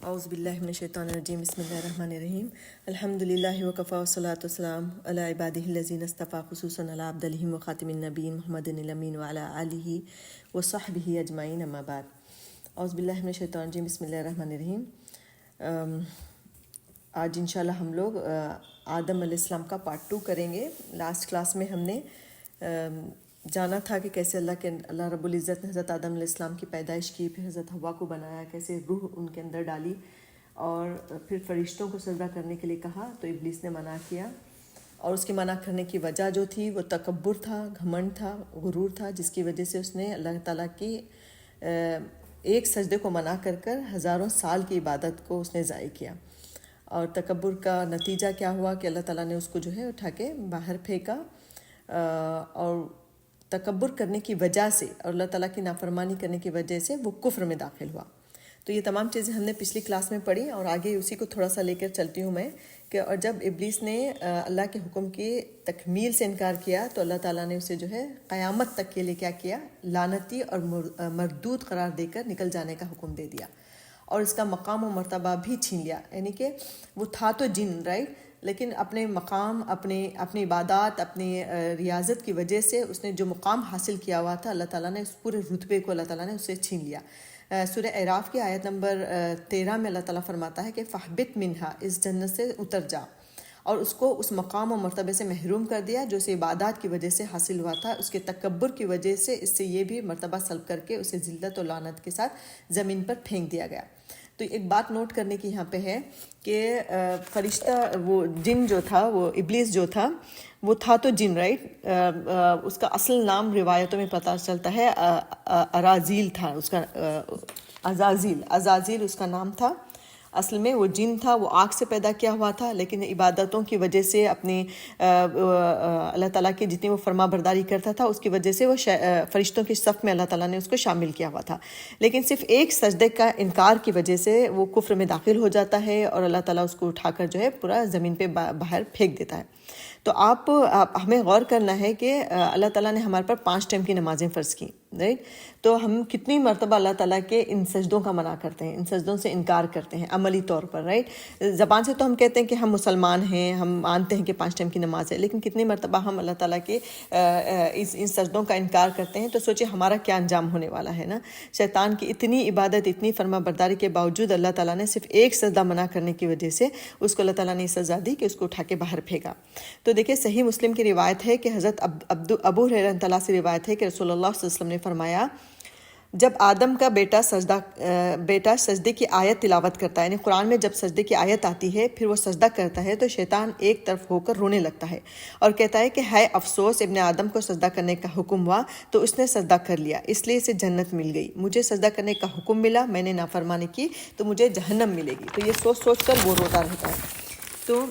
اعوذ باللہ من الشیطان الرجیم بسم اللہ الرحمن الرحیم الحمدللہ وکفی والصلاۃ والسلام علی عبادہ الذین اصطفی خصوصا علی عبدہ وخاتم النبیین محمد الامین وعلی آلہ وصحبہ اجمعین اما بعد۔ اعوذ باللہ من الشیطان الرجیم بسم اللہ الرحمن الرحیم۔ آج انشاءاللہ ہم لوگ آدم علیہ السلام کا پارٹ 2 کریں گے۔ لاسٹ کلاس میں ہم نے جانا تھا کہ کیسے اللہ رب العزت نے حضرت آدم علیہ السلام کی پیدائش کی، پھر حضرت حوا کو بنایا، کیسے روح ان کے اندر ڈالی اور پھر فرشتوں کو سجدہ کرنے کے لیے کہا تو ابلیس نے منع کیا، اور اس کے منع کرنے کی وجہ جو تھی وہ تکبر تھا، گھمنڈ تھا، غرور تھا، جس کی وجہ سے اس نے اللہ تعالیٰ کی ایک سجدے کو منع کر کر ہزاروں سال کی عبادت کو اس نے ضائع کیا۔ اور تکبر کا نتیجہ کیا ہوا کہ اللہ تعالیٰ نے اس کو جو ہے اٹھا کے باہر پھینکا، اور تکبر کرنے کی وجہ سے اور اللہ تعالیٰ کی نافرمانی کرنے کی وجہ سے وہ کفر میں داخل ہوا۔ تو یہ تمام چیزیں ہم نے پچھلی کلاس میں پڑھی، اور آگے اسی کو تھوڑا سا لے کر چلتی ہوں میں کہ اور جب ابلیس نے اللہ کے حکم کی تکمیل سے انکار کیا تو اللہ تعالیٰ نے اسے جو ہے قیامت تک کے لیے کیا کیا، لعنتی اور مردود قرار دے کر نکل جانے کا حکم دے دیا، اور اس کا مقام و مرتبہ بھی چھین لیا۔ یعنی کہ وہ تھا تو جن، رائٹ، لیکن اپنے مقام، اپنی عبادات، اپنی ریاضت کی وجہ سے اس نے جو مقام حاصل کیا ہوا تھا، اللہ تعالیٰ نے اس پورے رتبے کو اللہ تعالیٰ نے اسے چھین لیا۔ سورہ اعراف کی آیت نمبر 13 میں اللہ تعالیٰ فرماتا ہے کہ فَاحْبِطْ مِنْهَا، اس جنت سے اتر جا، اور اس کو اس مقام و مرتبے سے محروم کر دیا جو اسے عبادات کی وجہ سے حاصل ہوا تھا۔ اس کے تکبر کی وجہ سے اس سے یہ بھی مرتبہ سلب کر کے اسے ذلت و لعنت کے ساتھ زمین پر پھینک دیا گیا۔ تو ایک بات نوٹ کرنے کی یہاں پہ ہے کہ فرشتہ، وہ جن جو تھا، وہ ابلیس جو تھا، وہ تھا تو جن، رائٹ، اس کا اصل نام روایتوں میں پتہ چلتا ہے ارازیل تھا، اس کا عزازیل اس کا نام تھا۔ اصل میں وہ جن تھا، وہ آگ سے پیدا کیا ہوا تھا، لیکن عبادتوں کی وجہ سے اپنی اللہ تعالیٰ کی جتنی وہ فرما برداری کرتا تھا اس کی وجہ سے وہ فرشتوں کی صف میں اللہ تعالیٰ نے اس کو شامل کیا ہوا تھا، لیکن صرف ایک سجدے کا انکار کی وجہ سے وہ کفر میں داخل ہو جاتا ہے، اور اللہ تعالیٰ اس کو اٹھا کر جو ہے پورا زمین پہ باہر پھینک دیتا ہے۔ تو ہمیں غور کرنا ہے کہ اللہ تعالیٰ نے ہمارے پر 5 ٹائم کی نمازیں فرض کی، رائٹ، تو ہم کتنی مرتبہ اللہ تعالیٰ کے ان سجدوں کا منع کرتے ہیں، ان سجدوں سے انکار کرتے ہیں عملی طور پر، رائٹ۔ زبان سے تو ہم کہتے ہیں کہ ہم مسلمان ہیں، ہم مانتے ہیں کہ 5 ٹائم کی نماز ہے، لیکن کتنی مرتبہ ہم اللہ تعالیٰ کے ان سجدوں کا انکار کرتے ہیں، تو سوچیں ہمارا کیا انجام ہونے والا ہے نا۔ شیطان کی اتنی عبادت، اتنی فرما برداری کے باوجود اللہ تعالیٰ نے صرف ایک سجدہ منع کرنے کی وجہ سے اس کو اللہ تعالیٰ نے سزا دی کہ اس کو اٹھا کے باہر پھینکا۔ تو دیکھیں صحیح مسلم کی روایت ہے کہ حضرت ابو ہریرہ رضی اللہ سے روایت ہے کہ رسول اللہ صلی اللہ علیہ وسلم نے فرمایا، جب آدم کا بیٹا سجدے کی آیت تلاوت کرتا ہے، یعنی قرآن میں جب سجدے کی آیت آتی ہے پھر وہ سجدہ کرتا ہے تو شیطان ایک طرف ہو کر رونے لگتا ہے اور کہتا ہے کہ ہے افسوس، ابن آدم کو سجدہ کرنے کا حکم ہوا تو اس نے سجدہ کر لیا، اس لیے اسے جنت مل گئی، مجھے سجدہ کرنے کا حکم ملا، میں نے نافرمانی کی تو مجھے جہنم ملے گی۔ تو یہ سوچ کر وہ روتا رہتا ہے۔ تو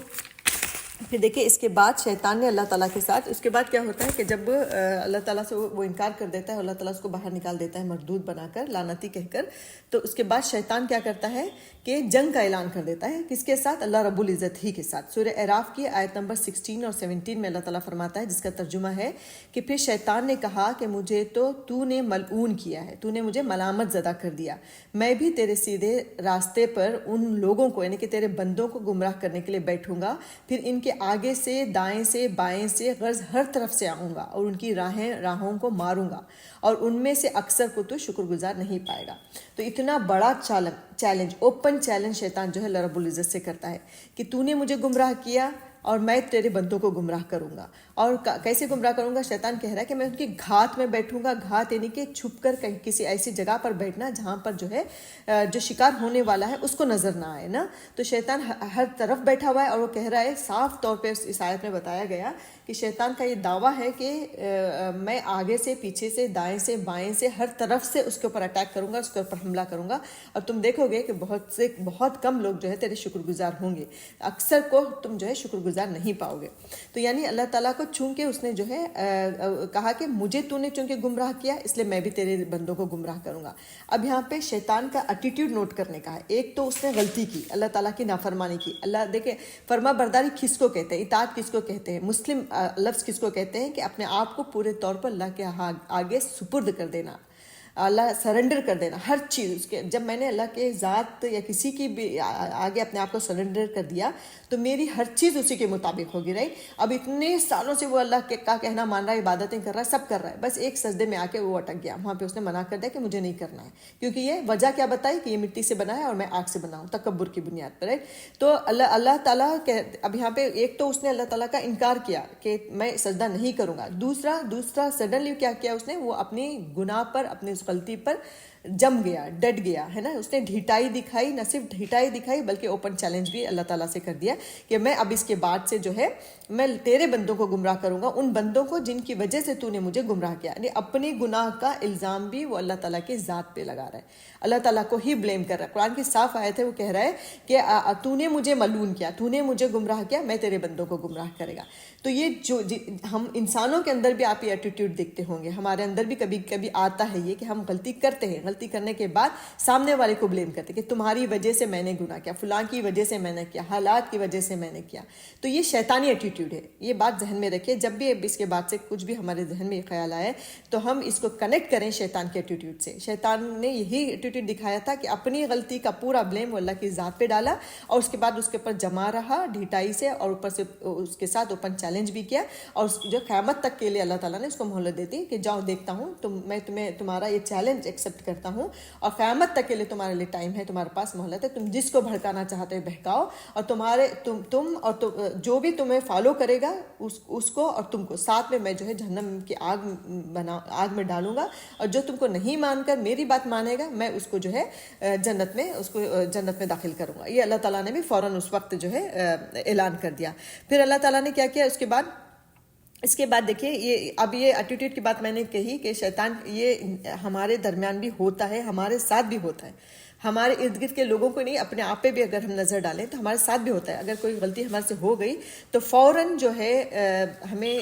پھر دیکھیں اس کے بعد شیطان نے اللہ تعالیٰ کے ساتھ، اس کے بعد کیا ہوتا ہے کہ جب اللہ تعالیٰ سے وہ انکار کر دیتا ہے، اللہ تعالیٰ اس کو باہر نکال دیتا ہے مردود بنا کر، لعنتی کہہ کر، تو اس کے بعد شیطان کیا کرتا ہے کہ جنگ کا اعلان کر دیتا ہے، کس کے ساتھ؟ اللہ رب العزت ہی کے ساتھ۔ سورہ اعراف کی آیت نمبر 16 اور 17 میں اللہ تعالیٰ فرماتا ہے، جس کا ترجمہ ہے کہ پھر شیطان نے کہا کہ مجھے تو نے ملعون کیا ہے، تو نے مجھے ملامت زدہ کر دیا، میں بھی تیرے سیدھے راستے پر ان لوگوں کو، یعنی کہ تیرے بندوں کو گمراہ کرنے کے لیے بیٹھوں گا، پھر ان کے آگے سے، دائیں سے، بائیں سے، غرض ہر طرف سے آؤں گا اور ان کی راہوں کو ماروں گا، اور ان میں سے اکثر کو تو شکر گزار نہیں پائے گا۔ تو اتنا بڑا چیلنج، اوپن چیلنج شیطان جو ہے اللہ رب العزت سے کرتا ہے کہ تو نے مجھے گمراہ کیا اور میں تیرے بندوں کو گمراہ کروں گا۔ اور کیسے گمراہ کروں گا؟ شیطان کہہ رہا ہے کہ میں ان کی گھات میں بیٹھوں گا، گھات یعنی کہ چھپ کر کہیں کسی ایسی جگہ پر بیٹھنا جہاں پر جو ہے جو شکار ہونے والا ہے اس کو نظر نہ آئے نا۔ تو شیطان ہر طرف بیٹھا ہوا ہے، اور وہ کہہ رہا ہے، صاف طور پہ اس آیت میں بتایا گیا کہ شیطان کا یہ دعویٰ ہے کہ میں آگے سے، پیچھے سے، دائیں سے، بائیں سے، ہر طرف سے اس کے اوپر اٹیک کروں گا، اس کے اوپر حملہ کروں گا، اور تم دیکھو گے کہ بہت کم لوگ جو ہے تیرے شکر گزار ہوں گے، اکثر کو تم جو ہے شکر گزار نہیں پاؤ گے۔ تو یعنی اللہ تعالیٰ کو چونکہ اس نے جو ہے کہا کہ مجھے تو نے چونکہ گمراہ کیا، اس لیے میں بھی تیرے بندوں کو گمراہ کروں گا۔ اب یہاں پہ شیطان کا ایٹیٹیوڈ نوٹ کرنے کا ہے۔ ایک تو اس نے غلطی کی، اللہ تعالیٰ کی نافرمانی کی۔ اللہ دیکھیں، فرما برداری کس کو کہتے ہیں، اطاعت کس کو کہتے ہیں، مسلم لفظ کس کو کہتے ہیں کہ اپنے آپ کو پورے طور پر اللہ کے آگے سپرد کر دینا، اللہ سرنڈر کر دینا ہر چیز اس کے. جب میں نے اللہ کے ذات یا کسی کی بھی آگے اپنے آپ کو سرنڈر کر دیا تو میری ہر چیز اسی کے مطابق ہوگی. رہی اب اتنے سالوں سے وہ اللہ کا کہنا مان رہا ہے, عبادتیں کر رہا ہے, سب کر رہا ہے, بس ایک سجدے میں آ کے وہ اٹک گیا. وہاں پہ اس نے منع کر دیا کہ مجھے نہیں کرنا ہے, کیونکہ یہ وجہ کیا بتائی کہ یہ مٹی سے بنا ہے اور میں آگ سے بنا ہوں, تکبر کی بنیاد پر. تو اللہ تعالیٰ اب یہاں پہ ایک تو اس نے اللہ تعالیٰ کا انکار کیا کہ میں سجدہ نہیں کروں گا. دوسرا سڈنلی کیا کیا اس نے, وہ اپنی گناہ پر, اپنی اس غلطی پر جم گیا, ڈٹ گیا ہے نا. اس نے ڈھیٹائی دکھائی, نہ صرف ڈھیٹائی دکھائی بلکہ اوپن چیلنج بھی اللہ تعالیٰ سے کر دیا کہ میں اب اس کے بعد سے جو ہے میں تیرے بندوں کو گمراہ کروں گا, ان بندوں کو جن کی وجہ سے تو نے مجھے گمراہ کیا. یعنی اپنی گناہ کا الزام بھی وہ اللہ تعالیٰ کی ذات پہ لگا رہا ہے, اللہ تعالیٰ کو ہی بلیم کر رہا ہے. قرآن کی صاف آیت ہے, وہ کہہ رہا ہے کہ تو نے مجھے ملعون کیا, تو نے مجھے گمراہ کیا, میں تیرے بندوں کو گمراہ کرے گا. تو یہ جو ہم انسانوں کے اندر بھی آپ یہ ایٹیٹیوڈ دیکھتے ہوں گے, ہمارے اندر بھی کبھی کبھی آتا ہے یہ کہ ہم غلطی کرتے ہیں, غلطی کرنے کے بعد سامنے والے کو بلیم کرتے کہ تمہاری وجہ سے میں نے گناہ کیا, فلاں کی وجہ سے میں نے کیا, حالات کی وجہ سے میں نے کیا. تو یہ شیطانی ایٹیٹیوڈ ہے, یہ بات ذہن میں رکھیے. جب بھی اس کے بعد سے کچھ بھی ہمارے ذہن میں یہ خیال آئے تو ہم اس کو کنیکٹ کریں شیطان کے ایٹیٹیوڈ سے. شیطان نے یہی ایٹیٹیوڈ دکھایا تھا کہ اپنی غلطی کا پورا بلیم وہ اللہ کی ذات پہ ڈالا اور اس کے بعد اس کے اوپر جمع رہا ڈھیٹائی سے, اور اوپر سے اس کے ساتھ اوپن چیلنج بھی کیا. اور جو قیامت تک کے لیے اللہ تعالیٰ نے اس کو مہلت دیتی کہ جاؤ دیکھتا ہوں, میں تمہارا یہ چیلنج ایکسیپٹ کرتا ہوں اور قیامت تک کے لیے تمہارے لیے ٹائم ہے, تمہارے پاس مہلت ہے, تم جس کو بھڑکانا چاہتے ہو بہکاؤ, اور تم اور جو بھی تمہیں فالو کرے گا اس کو اور تم کو ساتھ میں جو ہے جہنم کی آگ میں ڈالوں گا, اور جو تم کو نہیں مان کر میری بات مانے گا میں اس کو جو ہے جنت میں داخل کروں گا. یہ اللہ تعالیٰ نے بھی فوراً اس وقت جو ہے اعلان کر دیا. پھر اللہ تعالیٰ نے کیا کیا اس کے بعد دیکھیے, یہ ایٹیٹیوڈ کی بات میں نے کہی کہ شیطان یہ ہمارے درمیان بھی ہوتا ہے, ہمارے ساتھ بھی ہوتا ہے. ہمارے ارد گرد کے لوگوں کو نہیں, اپنے آپ پہ بھی اگر ہم نظر ڈالیں تو ہمارے ساتھ بھی ہوتا ہے. اگر کوئی غلطی ہمارے سے ہو گئی تو فوراً جو ہے ہمیں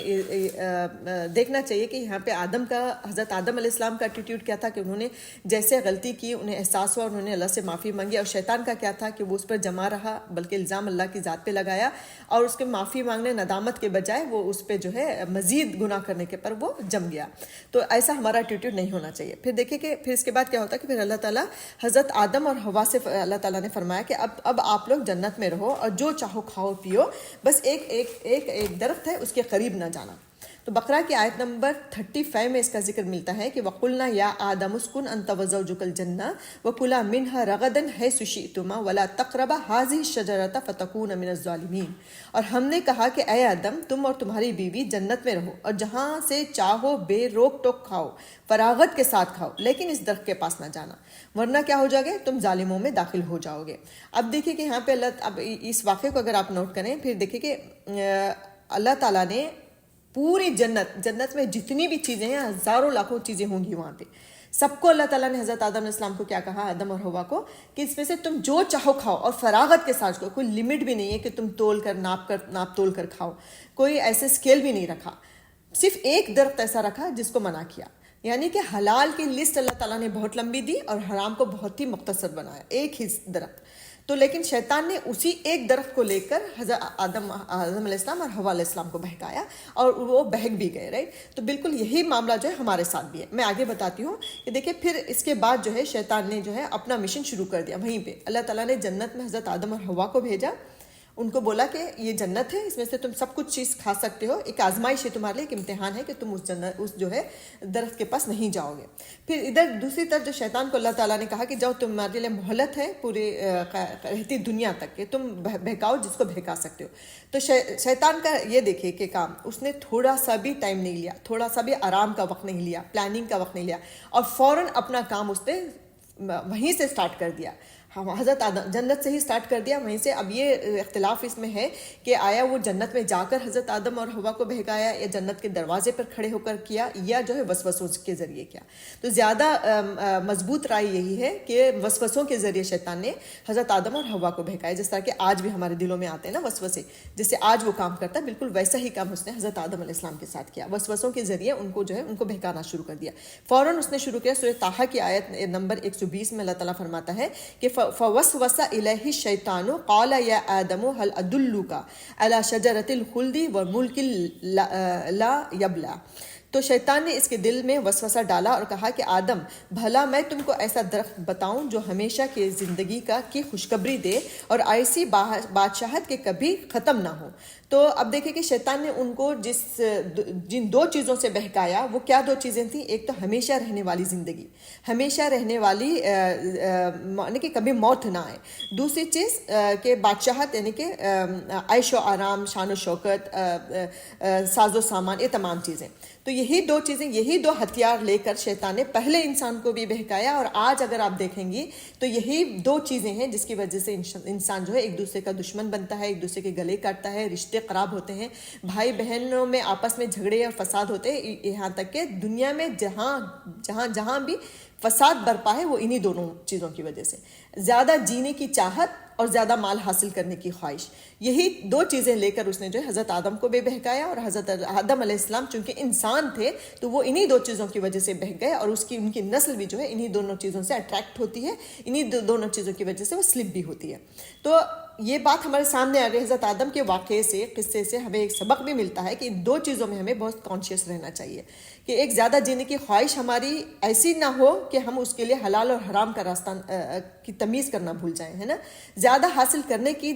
دیکھنا چاہیے کہ یہاں پہ حضرت آدم علیہ السلام کا ایٹیٹیوڈ کیا تھا کہ انہوں نے جیسے غلطی کی انہیں احساس ہوا, انہوں نے اللہ سے معافی مانگی. اور شیطان کا کیا تھا کہ وہ اس پر جمع رہا, بلکہ الزام اللہ کی ذات پہ لگایا, اور اس کے معافی مانگنے ندامت کے بجائے وہ اس پہ جو ہے مزید گناہ کرنے کے پر وہ جم گیا. تو ایسا ہمارا ایٹیٹیوڈ نہیں ہونا چاہیے. پھر دیکھیں کہ پھر اس کے بعد کیا ہوتا ہے کہ پھر اللہ تعالیٰ حضرت آدم اور حوا سے اللہ تعالیٰ نے فرمایا کہ اب آپ لوگ جنت میں رہو اور جو چاہو کھاؤ پیو, بس ایک درخت ہے اس کے قریب نہ جانا. تو بقرہ کی آیت نمبر 35 میں اس کا ذکر ملتا ہے کہ وَقُلْنَا يَا آدَمُ اسْكُنْ أَنْتَ وَزَوْجُكَ الْجَنَّةَ وَكُلَا مِنْهَا رَغَدًا حَيْثُ شِئْتُمَا وَلَا تَقْرَبَا هَٰذِهِ الشَّجَرَةَ فَتَكُونَ مِنَ الظَّالِمِينَ. اور ہم نے کہا کہ اے آدم تم اور تمہاری بیوی جنت میں رہو اور جہاں سے چاہو بے روک ٹوک کھاؤ, فراغت کے ساتھ کھاؤ, لیکن اس درخت کے پاس نہ جانا ورنہ کیا ہو جاؤ گے, تم ظالموں میں داخل ہو جاؤ گے. اب دیکھیں کہ یہاں پہ اب اس واقعے کو اگر آپ نوٹ کریں, پھر دیکھیں کہ اللہ تعالیٰ نے پوری جنت میں جتنی بھی چیزیں ہیں, ہزاروں لاکھوں چیزیں ہوں گی وہاں پہ, سب کو اللہ تعالیٰ نے حضرت آدم علیہ السلام کو کیا کہا, آدم اور حوا کو, کہ اس میں سے تم جو چاہو کھاؤ اور فراغت کے ساتھ. کوئی لمٹ بھی نہیں ہے کہ تم ناپ تول کر کھاؤ, کوئی ایسے اسکیل بھی نہیں رکھا. صرف ایک درخت ایسا رکھا جس کو منع کیا, یعنی کہ حلال کی لسٹ اللہ تعالیٰ نے بہت لمبی دی اور حرام کو بہت ہی مختصر بنایا, ایک ہی درخت. تو لیکن شیطان نے اسی ایک درخت کو لے کر حضرت آدم علیہ السلام اور حوا علیہ السلام کو بہکایا اور وہ بہک بھی گئے. رائٹ, تو بالکل یہی معاملہ جو ہے ہمارے ساتھ بھی ہے. میں آگے بتاتی ہوں کہ دیکھیں پھر اس کے بعد جو ہے شیطان نے جو ہے اپنا مشن شروع کر دیا. وہیں پہ اللہ تعالیٰ نے جنت میں حضرت آدم اور حوا کو بھیجا, ان کو بولا کہ یہ جنت ہے, اس میں سے تم سب کچھ چیز کھا سکتے ہو, ایک آزمائش ہے تمہارے لیے, ایک امتحان ہے کہ تم اس جو ہے درخت کے پاس نہیں جاؤ گے. پھر ادھر دوسری طرف جو شیطان کو اللہ تعالیٰ نے کہا کہ جاؤ تمہارے لیے مہلت ہے پوری رہتی دنیا تک کہ تم بہکاؤ جس کو بہکا سکتے ہو. تو شیطان کا یہ دیکھے کہ کام, اس نے تھوڑا سا بھی ٹائم نہیں لیا, تھوڑا سا بھی آرام کا وقت نہیں لیا, پلاننگ کا وقت نہیں لیا, اور فوراً اپنا کام اس نے وہیں سے سٹارٹ کر دیا. حضرت آدم جنت سے ہی سٹارٹ کر دیا وہیں سے. اب یہ اختلاف اس میں ہے کہ آیا وہ جنت میں جا کر حضرت آدم اور حوا کو بہکایا یا جنت کے دروازے پر کھڑے ہو کر کیا, یا جو ہے وسوسوں کے ذریعے کیا. تو زیادہ مضبوط رائے یہی ہے کہ وسوسوں کے ذریعے شیطان نے حضرت آدم اور حوا کو بہکایا, جس طرح کہ آج بھی ہمارے دلوں میں آتے ہیں نا وسوسے, جیسے آج وہ کام کرتا ہے بالکل ویسا ہی کام اس نے حضرت آدم علیہ السلام کے ساتھ کیا. وسوسوں کے ذریعے ان کو جو ہے ان کو بہکانا شروع کر دیا. فوراً اس نے شروع کیا. سورہ طٰہٰ کی آیت نمبر 120 میں اللہ تعالیٰ فرماتا ہے کہ فوسوس الیہ الشیطان قال یا آدم هل ادلک علی شجرۃ الخلد وملک لا یبلی. تو شیطان نے اس کے دل میں وسوسہ ڈالا اور کہا کہ آدم بھلا میں تم کو ایسا درخت بتاؤں جو ہمیشہ کی زندگی کی خوشخبری دے اور ایسی بادشاہت کے کبھی ختم نہ ہو. تو اب دیکھیں کہ شیطان نے ان کو جن دو چیزوں سے بہکایا وہ کیا دو چیزیں تھیں. ایک تو ہمیشہ رہنے والی زندگی, ہمیشہ رہنے والی یعنی کہ کبھی موت نہ آئے. دوسری چیز کہ بادشاہت یعنی کہ عیش و آرام, شان و شوکت, ساز و سامان, یہ تمام چیزیں. تو یہی دو چیزیں, یہی دو ہتھیار لے کر شیطان نے پہلے انسان کو بھی بہکایا. اور آج اگر آپ دیکھیں گی تو یہی دو چیزیں ہیں جس کی وجہ سے انسان جو ہے ایک دوسرے کا دشمن بنتا ہے, ایک دوسرے کے گلے کاٹتا ہے, رشتے خراب ہوتے ہیں, بھائی بہنوں میں آپس میں جھگڑے اور فساد ہوتے ہیں. یہاں تک کہ دنیا میں جہاں بھی فساد برپا ہے وہ انہی دونوں چیزوں کی وجہ سے. زیادہ جینے کی چاہت اور زیادہ مال حاصل کرنے کی خواہش, یہی دو چیزیں لے کر اس نے جو ہے حضرت آدم کو بھی بہکایا. اور حضرت آدم علیہ السلام چونکہ انسان تھے تو وہ انہی دو چیزوں کی وجہ سے بہک گئے, اور ان کی نسل بھی جو ہے انہی دونوں چیزوں سے اٹریکٹ ہوتی ہے, انہی دونوں چیزوں کی وجہ سے وہ سلپ بھی ہوتی ہے. تو یہ بات ہمارے سامنے آ گئی. حضرت آدم کے واقعے سے, قصے سے ہمیں ایک سبق بھی ملتا ہے کہ ان دو چیزوں میں ہمیں بہت کانشیس رہنا چاہیے کہ ایک زیادہ جینے کی خواہش ہماری ایسی نہ ہو کہ ہم اس کے لیے حلال اور حرام کا راستہ کی تمیز کرنا بھول جائیں, ہے نا. زیادہ حاصل کرنے کی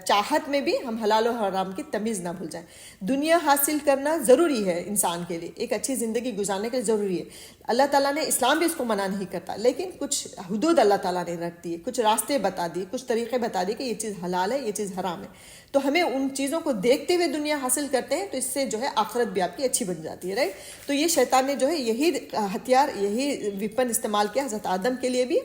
چاہت میں بھی ہم حلال و حرام کی تمیز نہ بھول جائیں. دنیا حاصل کرنا ضروری ہے انسان کے لیے, ایک اچھی زندگی گزارنے کے لیے ضروری ہے. اللہ تعالیٰ نے, اسلام بھی اس کو منع نہیں کرتا, لیکن کچھ حدود اللہ تعالیٰ نے رکھ دی, کچھ راستے بتا دی, کچھ طریقے بتا دی کہ یہ چیز حلال ہے, یہ چیز حرام ہے. تو ہمیں ان چیزوں کو دیکھتے ہوئے دنیا حاصل کرتے ہیں تو اس سے جو ہے آخرت بھی آپ کی اچھی بن جاتی ہے, رائٹ. تو یہ شیطان نے جو ہے یہی ہتھیار, یہی ویپن استعمال کیا حضرت آدم کے لیے بھی,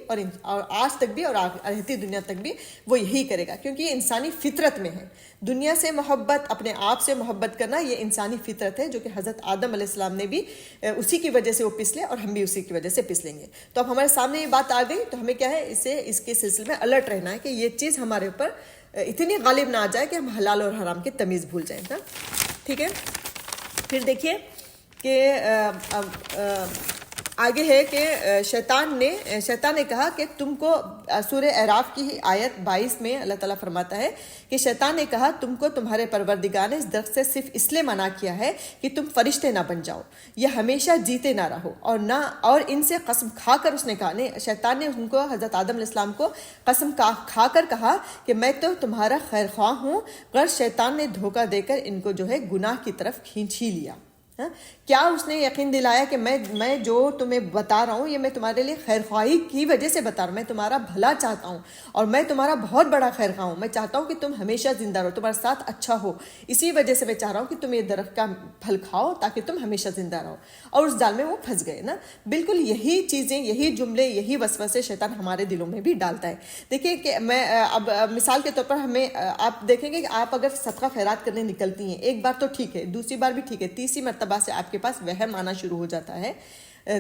اور آج تک بھی اور رہتی دنیا تک بھی وہ یہی کرے گا, کیونکہ یہ انسانی فطرت میں ہے. دنیا سے محبت, اپنے آپ سے محبت کرنا, یہ انسانی فطرت ہے جو کہ حضرت آدم علیہ السلام نے بھی اسی کی وجہ سے وہ پسلے, اور ہم بھی اسی کی وجہ سے پسلیں گے. تو اب ہمارے سامنے یہ بات آ گئی تو ہمیں کیا ہے, اس کے سلسلے میں الرٹ رہنا ہے کہ یہ چیز ہمارے اوپر اتنی غالب نہ آ جائے کہ ہم حلال اور حرام کی تمیز بھول جائیں. ٹھیک ہے. پھر دیکھیے کہ آگے ہے کہ شیطان نے کہا کہ تم کو, سورہ اعراف کی آیت 22 میں اللہ تعالیٰ فرماتا ہے کہ شیطان نے کہا تم کو تمہارے پروردگار نے اس درخت سے صرف اس لیے منع کیا ہے کہ تم فرشتے نہ بن جاؤ یا ہمیشہ جیتے نہ رہو, اور ان سے قسم کھا کر اس نے کہا, شیطان نے ان کو, حضرت آدم علیہ السلام کو قسم کھا کر کہا کہ میں تو تمہارا خیر خواہ ہوں, پر شیطان نے دھوکہ دے کر ان کو جو ہے گناہ کی طرف کھینچ ہی لیا. کیا اس نے یقین دلایا کہ میں جو تمہیں بتا رہا ہوں یہ میں تمہارے لیے خیر خواہی کی وجہ سے بتا رہا ہوں, میں تمہارا بھلا چاہتا ہوں اور میں تمہارا بہت بڑا خیر خواہ ہوں, میں چاہتا ہوں کہ تم ہمیشہ زندہ رہو, تمہارے ساتھ اچھا ہو, اسی وجہ سے میں چاہ رہا ہوں کہ تم یہ درخت کا پھل کھاؤ تاکہ تم ہمیشہ زندہ رہو. اور اس جال میں وہ پھنس گئے نا. بالکل یہی چیزیں, یہی جملے, یہی وسوسے شیطان ہمارے دلوں میں بھی ڈالتا ہے. دیکھیں کہ میں اب مثال کے طور پر ہمیں, آپ دیکھیں گے کہ آپ اگر صدقہ خیرات کرنے نکلتی ہیں, ایک بار تو ٹھیک ہے, دوسری بار بھی ٹھیک ہے, تیسری مرتبہ سے آپ کے پاس وہم آنا شروع ہو جاتا ہے,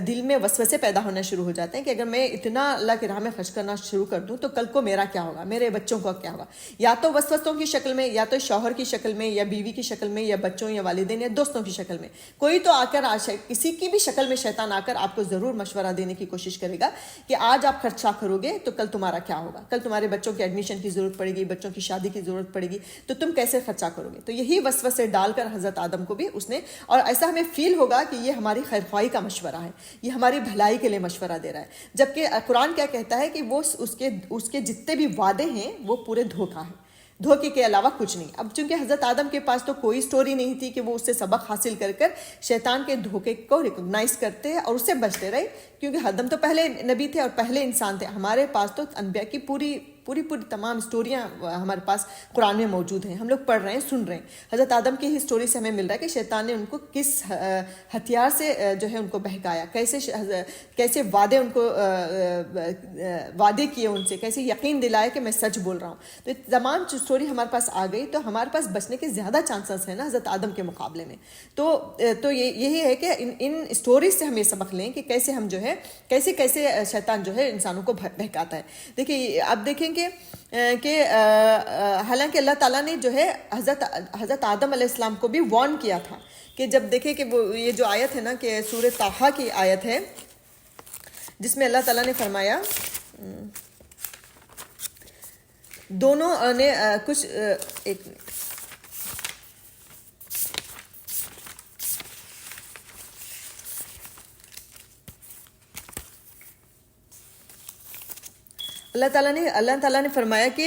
دل میں وسوسے پیدا ہونا شروع ہو جاتے ہیں کہ اگر میں اتنا اللہ کی راہ میں خرچ کرنا شروع کر دوں تو کل کو میرا کیا ہوگا, میرے بچوں کا کیا ہوگا. یا تو وسوسوں کی شکل میں, یا تو شوہر کی شکل میں, یا بیوی کی شکل میں, یا بچوں یا والدین یا دوستوں کی شکل میں, کوئی تو آ کر کسی کی بھی شکل میں شیطان آ کر آپ کو ضرور مشورہ دینے کی کوشش کرے گا کہ آج آپ خرچہ کرو گے تو کل تمہارا کیا ہوگا, کل تمہارے بچوں کے ایڈمیشن کی ضرورت پڑے گی, بچوں کی شادی کی ضرورت پڑے گی, تو تم کیسے خرچہ کرو گے. تو یہی وسوسے ڈال کر حضرت آدم کو بھی اس نے, اور ایسا ہمیں فیل ہوگا کہ یہ ہماری خیر خواہی کا مشورہ ہے, یہ ہماری بھلائی کے لیے مشورہ دے رہا ہے, جبکہ قرآن کیا کہتا ہے کہ وہ اس کے جتنے بھی وعدے ہیں وہ پورے دھوکہ ہیں, دھوکے کے علاوہ کچھ نہیں. اب چونکہ حضرت آدم کے پاس تو کوئی سٹوری نہیں تھی کہ وہ اس سے سبق حاصل کر شیطان کے دھوکے کو ریکگنائز کرتے اور اس سے بچتے رہے, کیونکہ آدم تو پہلے نبی تھے اور پہلے انسان تھے. ہمارے پاس تو انبیاء کی پوری تمام سٹوریاں ہمارے پاس قرآن میں موجود ہیں, ہم لوگ پڑھ رہے ہیں, سن رہے ہیں. حضرت آدم کی ہی سٹوری سے ہمیں مل رہا ہے کہ شیطان نے ان کو کس ہتھیار سے جو ہے ان کو بہکایا, کیسے وعدے ان کو وعدے کیے ان سے, کیسے یقین دلائے کہ میں سچ بول رہا ہوں. تو تمام سٹوری ہمارے پاس آ گئی تو ہمارے پاس بچنے کے زیادہ چانسز ہیں نا حضرت آدم کے مقابلے میں. تو یہی ہے کہ ان سٹوریز سے ہم یہ سبق لیں کہ کیسے ہم جو ہے کیسے شیطان جو ہے انسانوں کو بہکاتا ہے. دیکھیے اب دیکھیں کہ حالانکہ اللہ تعالیٰ نے جو ہے حضرت آدم علیہ السلام کو بھی وارن کیا تھا کہ جب دیکھیں کہ وہ یہ جو آیت ہے نا کہ سورہ طٰہٰ کی آیت ہے جس میں اللہ تعالیٰ نے فرمایا, دونوں نے کچھ اللہ تعالیٰ نے فرمایا کہ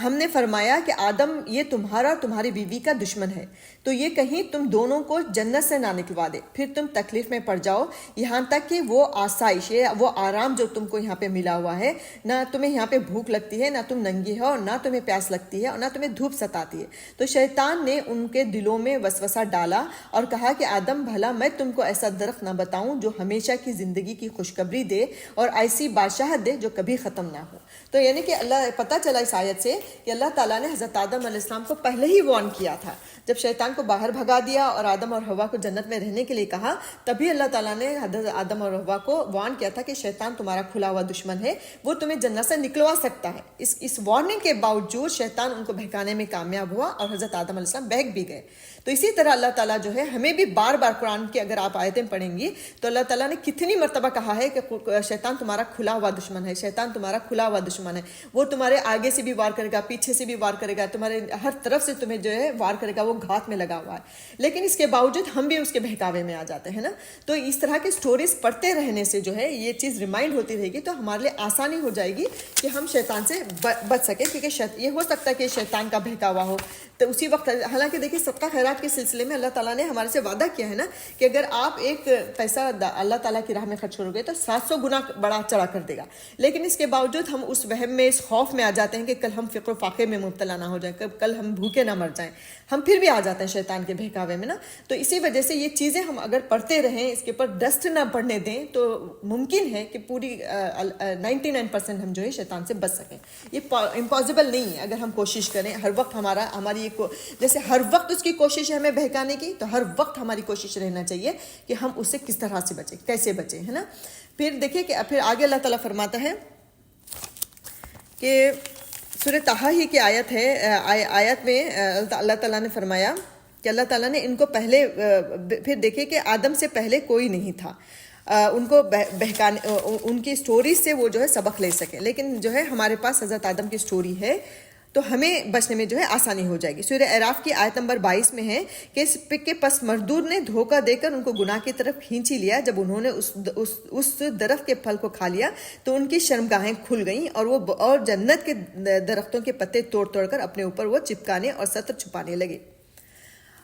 ہم نے فرمایا کہ آدم یہ تمہارا تمہاری بیوی کا دشمن ہے، تو یہ کہیں تم دونوں کو جنت سے نہ نکلوا دے، پھر تم تکلیف میں پڑ جاؤ، یہاں تک کہ وہ آسائش ہے، وہ آرام جو تم کو یہاں پہ ملا ہوا ہے، نہ تمہیں یہاں پہ بھوک لگتی ہے، نہ تم ننگی ہو، اور نہ تمہیں پیاس لگتی ہے، اور نہ تمہیں دھوپ ستاتی ہے۔ تو شیطان نے ان کے دلوں میں وسوسہ ڈالا اور کہا کہ آدم بھلا میں تم کو ایسا درخت نہ بتاؤں جو ہمیشہ کی زندگی کی خوشخبری دے اور ایسی بادشاہت دے جو کبھی ختم نہ ہو۔ تو یعنی کہ اللہ پتہ چلا اس آیت سے کہ اللہ تعالیٰ نے حضرت آدم علیہ السلام کو پہلے ہی وارن کیا تھا، جب شیطان کو باہر بھگا دیا اور آدم اور حوا کو جنت میں رہنے کے لیے کہا، تبھی اللہ تعالیٰ نے حضرت آدم اور حوا کو وارن کیا تھا کہ شیطان تمہارا کھلا ہوا دشمن ہے، وہ تمہیں جنت سے نکلوا سکتا ہے۔ اس وارننگ کے باوجود شیطان ان کو بہکانے میں کامیاب ہوا اور حضرت آدم علیہ السلام بہک بھی گئے۔ تو اسی طرح اللہ تعالیٰ جو ہے ہمیں بھی بار بار قرآن کی اگر آپ آیتیں پڑھیں گی تو اللہ تعالیٰ نے کتنی مرتبہ کہا ہے کہ شیطان تمہارا کھلا ہوا دشمن ہے، شیطان تمہارا کھلا ہوا دشمن ہے، وہ تمہارے آگے سے بھی وار کرے گا، پیچھے سے بھی وار کرے گا، تمہارے ہر طرف سے تمہیں جو ہے وار کرے گا، وہ گھات میں لگا ہوا ہے۔ لیکن اس کے باوجود ہم بھی اس کے بہکاوے میں آ جاتے ہیں نا۔ تو اس طرح کے سٹوریز پڑھتے رہنے سے جو ہے یہ چیز ریمائنڈ ہوتی رہے گی تو ہمارے لیے آسانی ہو جائے گی کہ ہم شیطان سے بچ سکیں، کیونکہ یہ ہو سکتا ہے کہ شیطان کا بہکاوا ہو تو اسی وقت، حالانکہ دیکھیے صدقہ خیرات کے سلسلے میں اللہ تعالیٰ نے ہمارے سے وعدہ کیا ہے نا کہ اگر آپ ایک پیسہ اللہ تعالیٰ کی راہ میں خرچ کرو گے تو 700 گنا بڑا چڑھا کر دے گا۔ لیکن اس کے باوجود ہم اس وہم میں، اس خوف میں آ جاتے ہیں کہ کل ہم فقر و فاقے میں مبتلا نہ ہو جائیں، کل ہم بھوکے نہ مر جائیں، ہم پھر بھی آ جاتے ہیں شیطان کے بہکاوے میں نا۔ تو اسی وجہ سے یہ چیزیں ہم اگر پڑھتے رہیں، اس کے اوپر ڈسٹ نہ پڑنے دیں تو ممکن ہے کہ پوری 99% ہم جو ہے شیطان سے بچ سکیں۔ یہ امپاسبل نہیں ہے اگر ہم کوشش کریں ہر وقت، ہماری جیسے ہر وقت اس کی کوشش ہے ہمیں بہکانے کی، تو ہر وقت ہماری کوشش رہنا چاہیے کہ ہم اس سے کس طرح سے بچیں، کیسے بچیں، ہے نا۔ پھر دیکھیں کہ پھر آگے اللہ تعالیٰ فرماتا ہے کہ سورہ طٰہٰ ہی کی آیت ہے، آیت میں اللہ تعالیٰ نے فرمایا کہ اللہ تعالیٰ نے ان کو پہلے، پھر دیکھیں کہ آدم سے پہلے کوئی نہیں تھا، ان کو بہکانے، ان کی سٹوری سے وہ جو ہے سبق لے سکیں، لیکن جو ہے ہمارے پاس حضرت آدم کی سٹوری ہے تو ہمیں بچنے میں جو ہے آسانی ہو جائے گی۔ سورہ اعراف کی آیت نمبر 22 میں ہے کہ پس مردود نے دھوکہ دے کر ان کو گناہ کی طرف کھینچ لیا، جب انہوں نے اس درخت کے پھل کو کھا لیا تو ان کی شرمگاہیں کھل گئیں اور جنت کے درختوں کے پتے توڑ توڑ کر اپنے اوپر وہ چپکانے اور ستر چھپانے لگے۔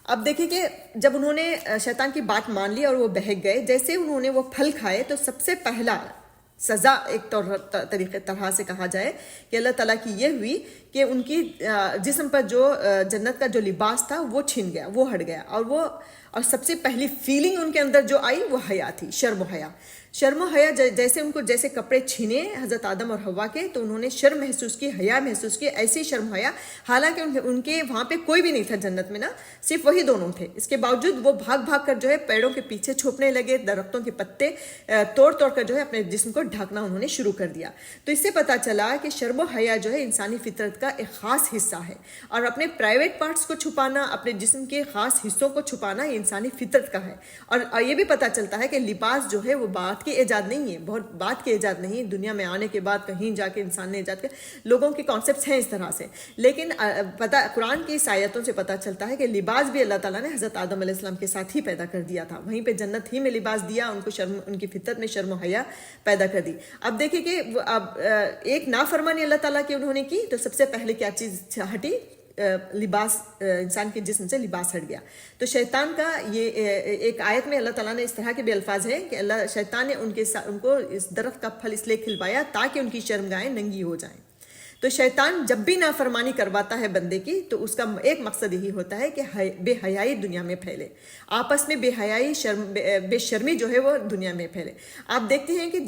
اب دیکھیں کہ جب انہوں نے شیطان کی بات مان لی اور وہ بہک گئے، جیسے انہوں نے وہ پھل کھائے تو سب سے پہلا سزا ایک طرح سے کہا جائے کہ اللہ تعالیٰ کی یہ ہوئی کہ ان کی جسم پر جو جنت کا جو لباس تھا وہ چھن گیا، وہ ہٹ گیا، اور سب سے پہلی فیلنگ ان کے اندر جو آئی وہ حیا تھی، شرم و حیا۔ شرم و حیا جیسے ان کو جیسے کپڑے چھینے حضرت آدم اور حوا کے تو انہوں نے شرم محسوس کی، حیا محسوس کی، ایسی شرم حیا، حالانکہ ان کے وہاں پہ کوئی بھی نہیں تھا جنت میں نا، صرف وہی دونوں تھے۔ اس کے باوجود وہ بھاگ بھاگ کر جو ہے پیڑوں کے پیچھے چھپنے لگے، درختوں کے پتے توڑ توڑ کر جو ہے اپنے جسم کو ڈھانکنا انہوں نے شروع کر دیا۔ تو اس سے پتہ چلا کہ شرم و حیا جو ہے انسانی فطرت کا ایک خاص حصہ ہے، اور اپنے پرائیویٹ پارٹس کو چھپانا، اپنے جسم کے خاص حصوں کو چھپانا یہ انسانی فطرت کا ہے۔ اور یہ بھی پتہ چلتا ہے کہ لباس جو ہے وہ بات کی ایجاد نہیں ہے، بہت بات کی ایجاد نہیں، دنیا میں آنے کے بعد کہیں جا کے انسان نے ایجاد کر، لوگوں کے کانسیپٹس ہیں اس طرح سے، لیکن قرآن کی اس آیتوں سے پتہ چلتا ہے کہ لباس بھی اللہ تعالیٰ نے حضرت آدم علیہ السلام کے ساتھ ہی پیدا کر دیا تھا، وہیں پہ جنت ہی میں لباس دیا، ان کو ان کی فطرت میں شرم و حیا پیدا کر دی۔ اب دیکھیں کہ اب ایک نافرمانی اللہ تعالیٰ کی انہوں نے کی تو سب سے پہلے کیا چیز ہٹی؟ لباس، انسان کے جسم سے لباس ہٹ گیا۔ تو شیطان کا یہ ایک آیت میں اللہ تعالیٰ نے اس طرح کے بھی الفاظ ہیں کہ شیطان نے ان کو اس درخت کا پھل اس لیے کھلوایا تاکہ ان کی شرمگاہیں ننگی ہو جائیں۔ تو شیطان جب بھی نافرمانی کرواتا ہے بندے کی تو اس کا ایک مقصد یہی ہوتا ہے کہ بے حیائی دنیا میں پھیلے، آپس میں بے حیائی، بے شرمی جو ہے وہ دنیا میں پھیلے۔ آپ دیکھتے ہیں کہ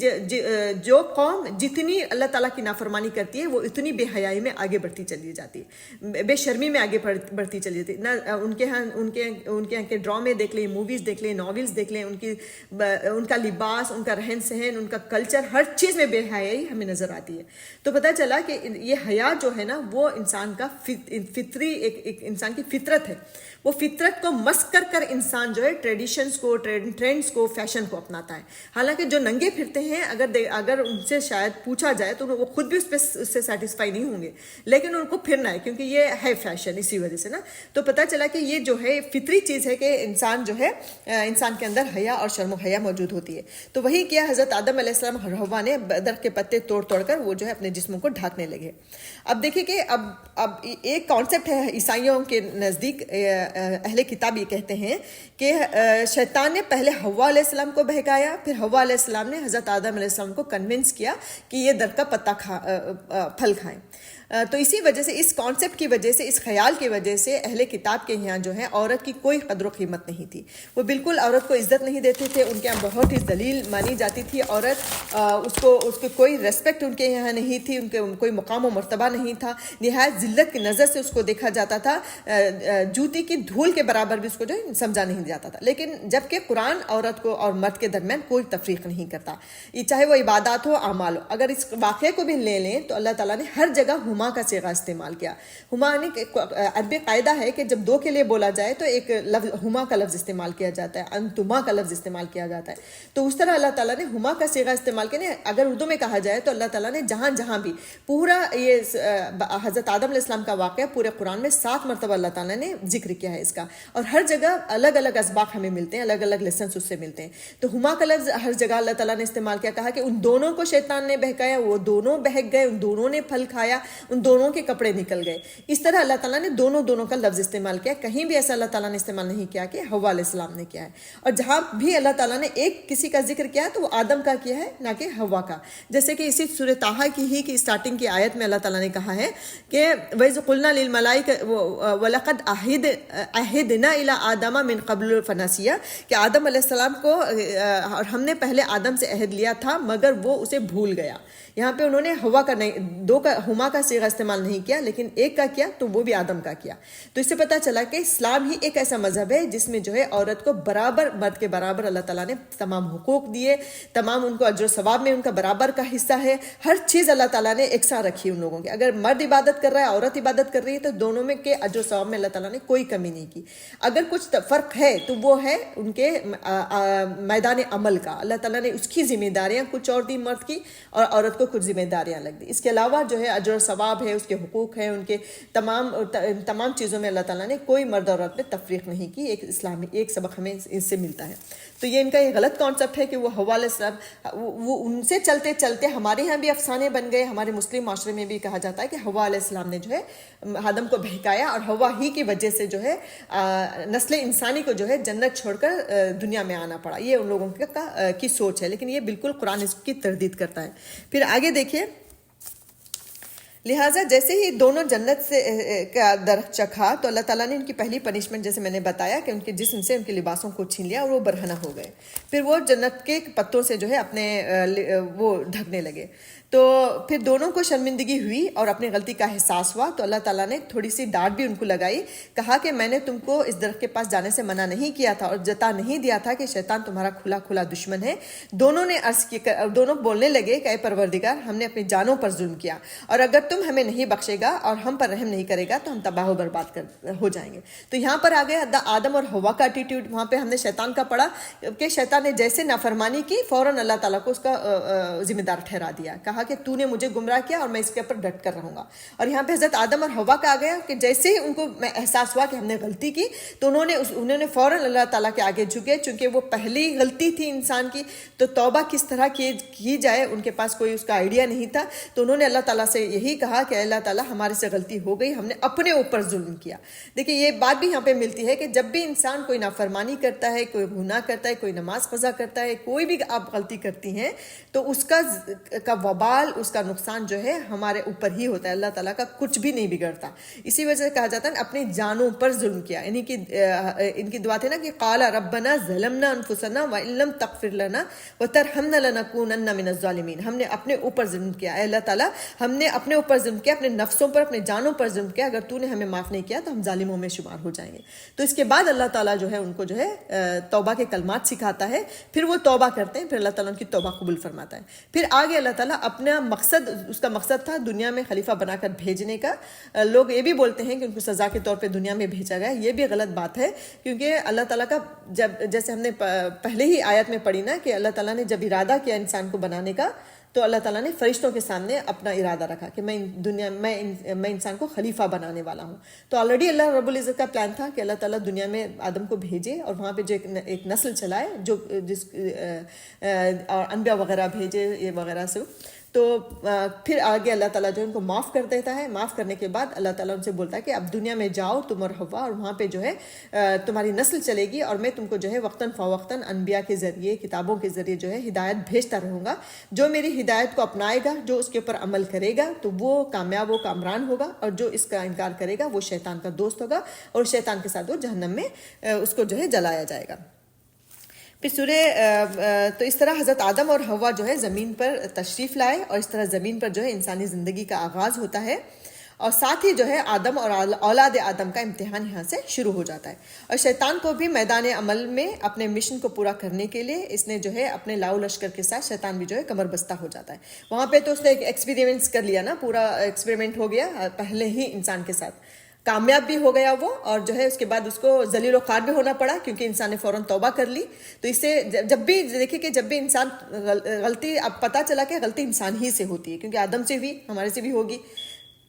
جو قوم جتنی اللہ تعالیٰ کی نافرمانی کرتی ہے وہ اتنی بے حیائی میں آگے بڑھتی چلی جاتی ہے، بے شرمی میں آگے بڑھتی چلی جاتی ہے۔ نہ ان کے یہاں کے ڈرامے دیکھ لیں، موویز دیکھ لیں، ناولز دیکھ لیں، ان کا لباس، ان کا رہن سہن، ان کا کلچر، ہر چیز میں بے حیائی ہمیں نظر آتی ہے۔ تو پتہ چلا کہ یہ حیا جو ہے نا وہ انسان کا فطری ایک انسان کی فطرت ہے. وہ فطرت کو مسخ کر انسان جو ہے ٹریڈیشنز کو، ٹرینڈز کو، فیشن کو اپناتا ہے. حالانکہ جو ننگے پھرتے ہیں اگر ان سے شاید پوچھا جائے تو وہ خود بھی اس سے سیٹسفائی نہیں ہوں گے، لیکن ان کو پھرنا ہے کیونکہ یہ ہے فیشن. اسی وجہ سے نا تو پتہ چلا کہ یہ جو ہے فطری چیز ہے کہ انسان جو ہے انسان کے اندر حیا اور شرم و حیا موجود ہوتی ہے. تو وہی کیا حضرت آدم علیہ السلام اور حوا نے درخت کے پتے توڑ کر وہ جو ہے اپنے جسموں کو ڈھانکنے لگے. اب دیکھیں کہ اب ایک کانسیپٹ ہے عیسائیوں کے نزدیک، اہل کتاب یہ کہتے ہیں کہ شیطان نے پہلے حوا علیہ السلام کو بہکایا، پھر حوا علیہ السلام نے حضرت آدم علیہ السلام کو کنونس کیا کہ یہ درخت کا پھل کھائیں. تو اسی وجہ سے اس کانسیپٹ کی وجہ سے، اس خیال کی وجہ سے اہل کتاب کے یہاں جو ہے عورت کی کوئی قدر و قیمت نہیں تھی. وہ بالکل عورت کو عزت نہیں دیتے تھے. ان کے یہاں بہت ہی ذلیل مانی جاتی تھی عورت. اس کو کوئی ریسپیکٹ ان کے یہاں نہیں تھی، ان کے کوئی مقام و مرتبہ نہیں تھا. نہایت ذلت کی نظر سے اس کو دیکھا جاتا تھا. جوتی کی دھول کے برابر بھی اس کو جو ہے سمجھا نہیں جاتا تھا. لیکن جبکہ قرآن عورت کو اور مرد کے درمیان کوئی تفریق نہیں کرتا، یہ چاہے وہ عبادات ہو، اعمال ہو. اگر اس واقعے کو بھی لے لیں تو اللہ تعالیٰ نے ہر جگہ ہما کا صیغہ استعمال کیا. ہما یعنی عربی قاعدہ ہے کہ جب دو کے لیے بولا جائے تو ایک لفظ ہما کا لفظ استعمال کیا جاتا ہے، انتما کا لفظ استعمال کیا جاتا ہے. تو اس طرح اللہ تعالیٰ نے ہما کا صیغہ استعمال کیا. اگر اردو میں کہا جائے تو اللہ تعالیٰ نے جہاں جہاں بھی پورا یہ حضرت آدم علیہ السلام کا واقعہ پورے قرآن میں 7 مرتبہ اللہ تعالیٰ نے ذکر کیا ہے اس کا، اور ہر جگہ الگ الگ اسباق ہمیں ملتے ہیں، الگ الگ لیسنس اس سے ملتے ہیں. تو ہما کا لفظ ہر جگہ اللہ تعالیٰ نے استعمال کیا. کہا کہ ان دونوں کو شیطان نے بہکایا، وہ دونوں بہک گئے، ان دونوں نے پھل کھایا، ان دونوں کے کپڑے نکل گئے. اس طرح اللہ تعالیٰ نے دونوں کا لفظ استعمال کیا. کہیں بھی ایسا اللہ تعالیٰ نے استعمال نہیں کیا کہ حوا علیہ السلام نے کیا ہے. اور جہاں بھی اللہ تعالیٰ نے ایک کسی کا ذکر کیا ہے تو وہ آدم کا کیا ہے، نہ کہ حوا کا. جیسے کہ اسی سورہ طٰہٰ کی اسٹارٹنگ کی آیت میں اللہ تعالیٰ نے کہا ہے کہ وَإِذْ قُلْنَا لِلْمَلَائِكَةِ وَلَقَدْ عَهِدْنَا إِلَىٰ آدَمَ مِنْ قَبْلُ فَنَسِيَ، کہ آدم علیہ السلام کو اور ہم نے پہلے آدم سے عہد لیا تھا مگر وہ اسے بھول گیا. یہاں پہ انہوں نے ہوا کا نہیں، ہما کا صیغہ استعمال نہیں کیا، لیکن ایک کا کیا تو وہ بھی آدم کا کیا. تو اس سے پتہ چلا کہ اسلام ہی ایک ایسا مذہب ہے جس میں جو ہے عورت کو برابر مرد کے برابر اللہ تعالیٰ نے تمام حقوق دیے، تمام ان کو اجر و ثواب میں ان کا برابر کا حصہ ہے. ہر چیز اللہ تعالیٰ نے یکساں رکھی ان لوگوں کے. اگر مرد عبادت کر رہا ہے، عورت عبادت کر رہی ہے، تو دونوں میں کے اجر و ثواب میں اللہ تعالیٰ نے کوئی کمی نہیں کی. اگر کچھ فرق ہے تو وہ ہے ان کے میدان عمل کا. اللہ تعالیٰ نے اس کی ذمہ داریاں کچھ اور دی مرد کی، اور عورت کو کچھ ذمہ داریاں لگ دی. اس کے علاوہ جو ہے اجر و ثواب ہے، اس کے حقوق ہیں، ان کے تمام چیزوں میں اللہ تعالیٰ نے کوئی مرد اور عورت میں تفریق نہیں کی. ایک اسلامی ایک سبق ہمیں اس سے ملتا ہے. تو یہ ان کا یہ غلط کانسیپٹ ہے کہ وہ حوا علیہ السلام، وہ ان سے چلتے چلتے ہمارے یہاں بھی افسانے بن گئے. ہمارے مسلم معاشرے میں بھی کہا جاتا ہے کہ حوا علیہ السلام نے جو ہے آدم کو بہکایا، اور حوا ہی کی وجہ سے جو ہے نسل انسانی کو جو ہے جنت چھوڑ کر دنیا میں آنا پڑا. یہ ان لوگوں کی سوچ ہے، لیکن یہ بالکل قرآن اس کی تردید کرتا ہے. پھر آگے دیکھیے، لہٰذا جیسے ہی دونوں جنت سے کا درخت چکھا تو اللہ تعالیٰ نے ان کی پہلی پنشمنٹ جیسے میں نے بتایا کہ ان کے جسم سے ان کے لباسوں کو چھین لیا اور وہ برہنہ ہو گئے. پھر وہ جنت کے پتوں سے جو ہے اپنے وہ ڈھکنے لگے. تو پھر دونوں کو شرمندگی ہوئی اور اپنی غلطی کا احساس ہوا. تو اللہ تعالیٰ نے تھوڑی سی ڈانٹ بھی ان کو لگائی. کہا کہ میں نے تم کو اس درخت کے پاس جانے سے منع نہیں کیا تھا اور جتا نہیں دیا تھا کہ شیطان تمہارا کھلا دشمن ہے. دونوں نے عرض کیا، دونوں بولنے لگے کہ اے پروردگار، ہم نے اپنی جانوں پر ظلم کیا، اور اگر تم ہمیں نہیں بخشے گا اور ہم پر رحم نہیں کرے گا تو ہم تباہ و برباد ہو جائیں گے. تو یہاں پر آ گیا آدم اور حوا کا ایٹیٹیوڈ. وہاں پہ ہم نے شیطان کا پڑھا کہ شیطان نے جیسے نافرمانی کی فوراً اللہ تعالیٰ کو اس کا ذمہ دار ٹھہرا دیا. کہا کہ تو نے مجھے گمراہ کیا اور میں اس کے اوپر ڈٹ کر رہوں گا. اور یہاں پہ حضرت آدم اور حوا کا آ گیا کہ جیسے ہی ان کو احساس ہوا کہ ہم نے غلطی کی تو انہوں نے فوراً اللہ تعالیٰ کے آگے جھکے. چونکہ وہ پہلی غلطی تھی انسان کی، تو توبہ کس طرح کی جائے ان کے پاس کوئی اس کا آئیڈیا نہیں تھا. تو انہوں نے اللہ تعالیٰ سے یہی کہا کہ اللہ تعالیٰ ہمارے سے غلطی ہو گئی، ہم نے اپنے اوپر ظلم کیا. دیکھیں یہ بات بھی یہاں پہ ملتی ہے کہ جب بھی انسان کوئی نافرمانی کرتا ہے، کوئی گناہ کرتا ہے، کوئی نماز قضا کرتا ہے، کوئی بھی آپ غلطی کرتی ہیں تو اس کا وبال، اس کا نقصان جو ہے ہمارے اوپر ہی ہوتا ہے. اللہ تعالیٰ کا کچھ بھی نہیں بگڑتا. اسی وجہ سے کہا جاتا ہے اپنی جانوں پر ظلم کیا. یعنی کہ ان کی دعا تھی نا کہ قال ربنا ظلمنا انفسنا وان لم تغفر لنا وترحمنا لنکونن من الظالمین. ہم نے اپنے اوپر ظلم کیا. اے اللہ تعالیٰ، ہم نے اپنے اوپر ظلم کیا، اپنے نفسوں پر، اپنے جانوں پر ظلم کیا. اگر تو نے ہمیں معاف نہیں کیا تو ہم ظالموں میں شمار ہو جائیں گے. تو اس کے بعد اللہ تعالیٰ جو ہے ان کو جو ہے توبہ کے کلمات سکھاتا ہے. پھر وہ توبہ کرتے ہیں، پھر اللہ تعالیٰ ان کی توبہ قبول فرماتا ہے. پھر آگے اللہ تعالیٰ اپنا مقصد، اس کا مقصد تھا دنیا میں خلیفہ بنا کر بھیجنے کا. لوگ یہ بھی بولتے ہیں کہ ان کو سزا کے طور پہ دنیا میں بھیجا گیا. یہ بھی غلط بات ہے، کیونکہ اللہ تعالیٰ کا جیسے ہم نے پہلے ہی آیت میں پڑھی نا کہ اللہ تعالیٰ نے جب ارادہ کیا انسان کو بنانے کا تو اللہ تعالیٰ نے فرشتوں کے سامنے اپنا ارادہ رکھا کہ میں انسان کو خلیفہ بنانے والا ہوں. تو آلریڈی اللہ رب العزت کا پلان تھا کہ اللہ تعالیٰ دنیا میں آدم کو بھیجے اور وہاں پہ جو ایک نسل چلائے، جو اور انبیاء وغیرہ بھیجے یہ وغیرہ سے. تو پھر آگے اللہ تعالیٰ جو ان کو معاف کر دیتا ہے. معاف کرنے کے بعد اللہ تعالیٰ ان سے بولتا ہے کہ اب دنیا میں جاؤ تم اور حوا، اور وہاں پہ جو ہے تمہاری نسل چلے گی، اور میں تم کو جو ہے وقتاً فوقتاً انبیاء کے ذریعے، کتابوں کے ذریعے جو ہے ہدایت بھیجتا رہوں گا. جو میری ہدایت کو اپنائے گا، جو اس کے اوپر عمل کرے گا تو وہ کامیاب و کامران ہوگا، اور جو اس کا انکار کرے گا وہ شیطان کا دوست ہوگا، اور شیطان کے ساتھ وہ جہنم میں اس کو جو ہے جلایا جائے گا. پھر تو اس طرح حضرت آدم اور حوا جو ہے زمین پر تشریف لائے، اور اس طرح زمین پر جو ہے انسانی زندگی کا آغاز ہوتا ہے. اور ساتھ ہی جو ہے آدم اور اولاد آدم کا امتحان یہاں سے شروع ہو جاتا ہے. اور شیطان کو بھی میدان عمل میں اپنے مشن کو پورا کرنے کے لیے اس نے جو ہے اپنے لاؤ لشکر کے ساتھ شیطان بھی جو ہے کمر بستہ ہو جاتا ہے. وہاں پہ تو اس نے ایک ایکسپیریمنٹس کر لیا نا، پورا ایکسپیریمنٹ ہو گیا پہلے ہی انسان کے ساتھ. کامیاب بھی ہو گیا وہ، اور جو ہے اس کے بعد اس کو ذلیل و خوار بھی ہونا پڑا، کیونکہ انسان نے فوراً توبہ کر لی. تو اس سے جب بھی دیکھیں کہ جب بھی انسان غلطی، اب پتہ چلا کہ غلطی انسان ہی سے ہوتی ہے، کیونکہ آدم سے بھی ہمارے سے بھی ہوگی.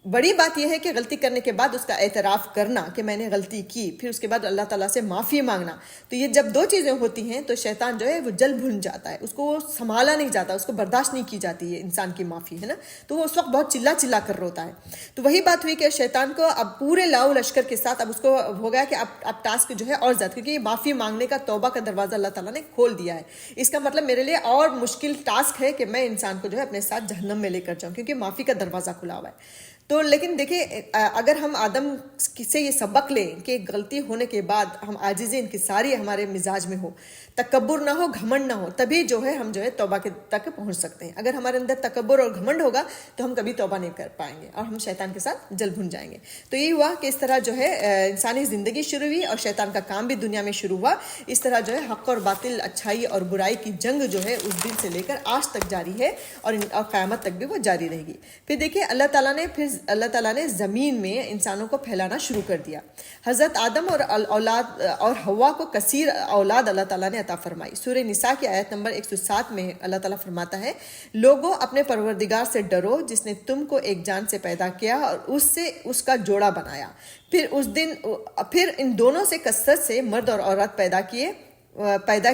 بڑی بات یہ ہے کہ غلطی کرنے کے بعد اس کا اعتراف کرنا کہ میں نے غلطی کی، پھر اس کے بعد اللہ تعالیٰ سے معافی مانگنا. تو یہ جب دو چیزیں ہوتی ہیں تو شیطان جو ہے وہ جل بھن جاتا ہے، اس کو سنبھالا نہیں جاتا، اس کو برداشت نہیں کی جاتی ہے انسان کی معافی، ہے نا. تو وہ اس وقت بہت چلا کر روتا ہے. تو وہی بات ہوئی کہ شیطان کو اب پورے لاؤ لشکر کے ساتھ اب اس کو ہو گیا کہ اب ٹاسک جو ہے اور زیادہ، کیونکہ یہ معافی مانگنے کا، توبہ کا دروازہ اللہ تعالیٰ نے کھول دیا ہے. اس کا مطلب میرے لیے اور مشکل ٹاسک ہے کہ میں انسان کو جو ہے اپنے ساتھ جہنم میں لے کر جاؤں، کیونکہ معافی کا دروازہ کھلا ہوا ہے. تو لیکن دیکھیں، اگر ہم آدم سے یہ سبق لیں کہ غلطی ہونے کے بعد ہم عاجزی انکساری ہمارے مزاج میں ہو، تکبر نہ ہو، گھمنڈ نہ ہو، تبھی جو ہے ہم جو ہے توبہ کے تک پہنچ سکتے ہیں. اگر ہمارے اندر تکبر اور گھمنڈ ہوگا تو ہم کبھی توبہ نہیں کر پائیں گے، اور ہم شیطان کے ساتھ جل بھن جائیں گے. تو یہ ہوا کہ اس طرح جو ہے انسانی زندگی شروع ہوئی، اور شیطان کا کام بھی دنیا میں شروع ہوا. اس طرح جو ہے حق اور باطل، اچھائی اور برائی کی جنگ جو ہے اس دن سے لے کر آج تک جاری ہے، اور قیامت تک بھی وہ جاری رہے گی. پھر دیکھیں اللہ تعالیٰ نے زمین میں انسانوں کو پھیلانا شروع کر دیا. حضرت آدم اور حوا کو کثیر اولاد اللہ تعالیٰ نے عطا فرمائی. سورہ نساء کی آیت نمبر 107 میں اللہ تعالیٰ فرماتا ہے، لوگوں اپنے پروردگار سے ڈرو جس نے تم کو ایک جان سے پیدا کیا اور اس سے اس کا جوڑا بنایا، پھر ان دونوں سے کثرت سے مرد اور عورت پیدا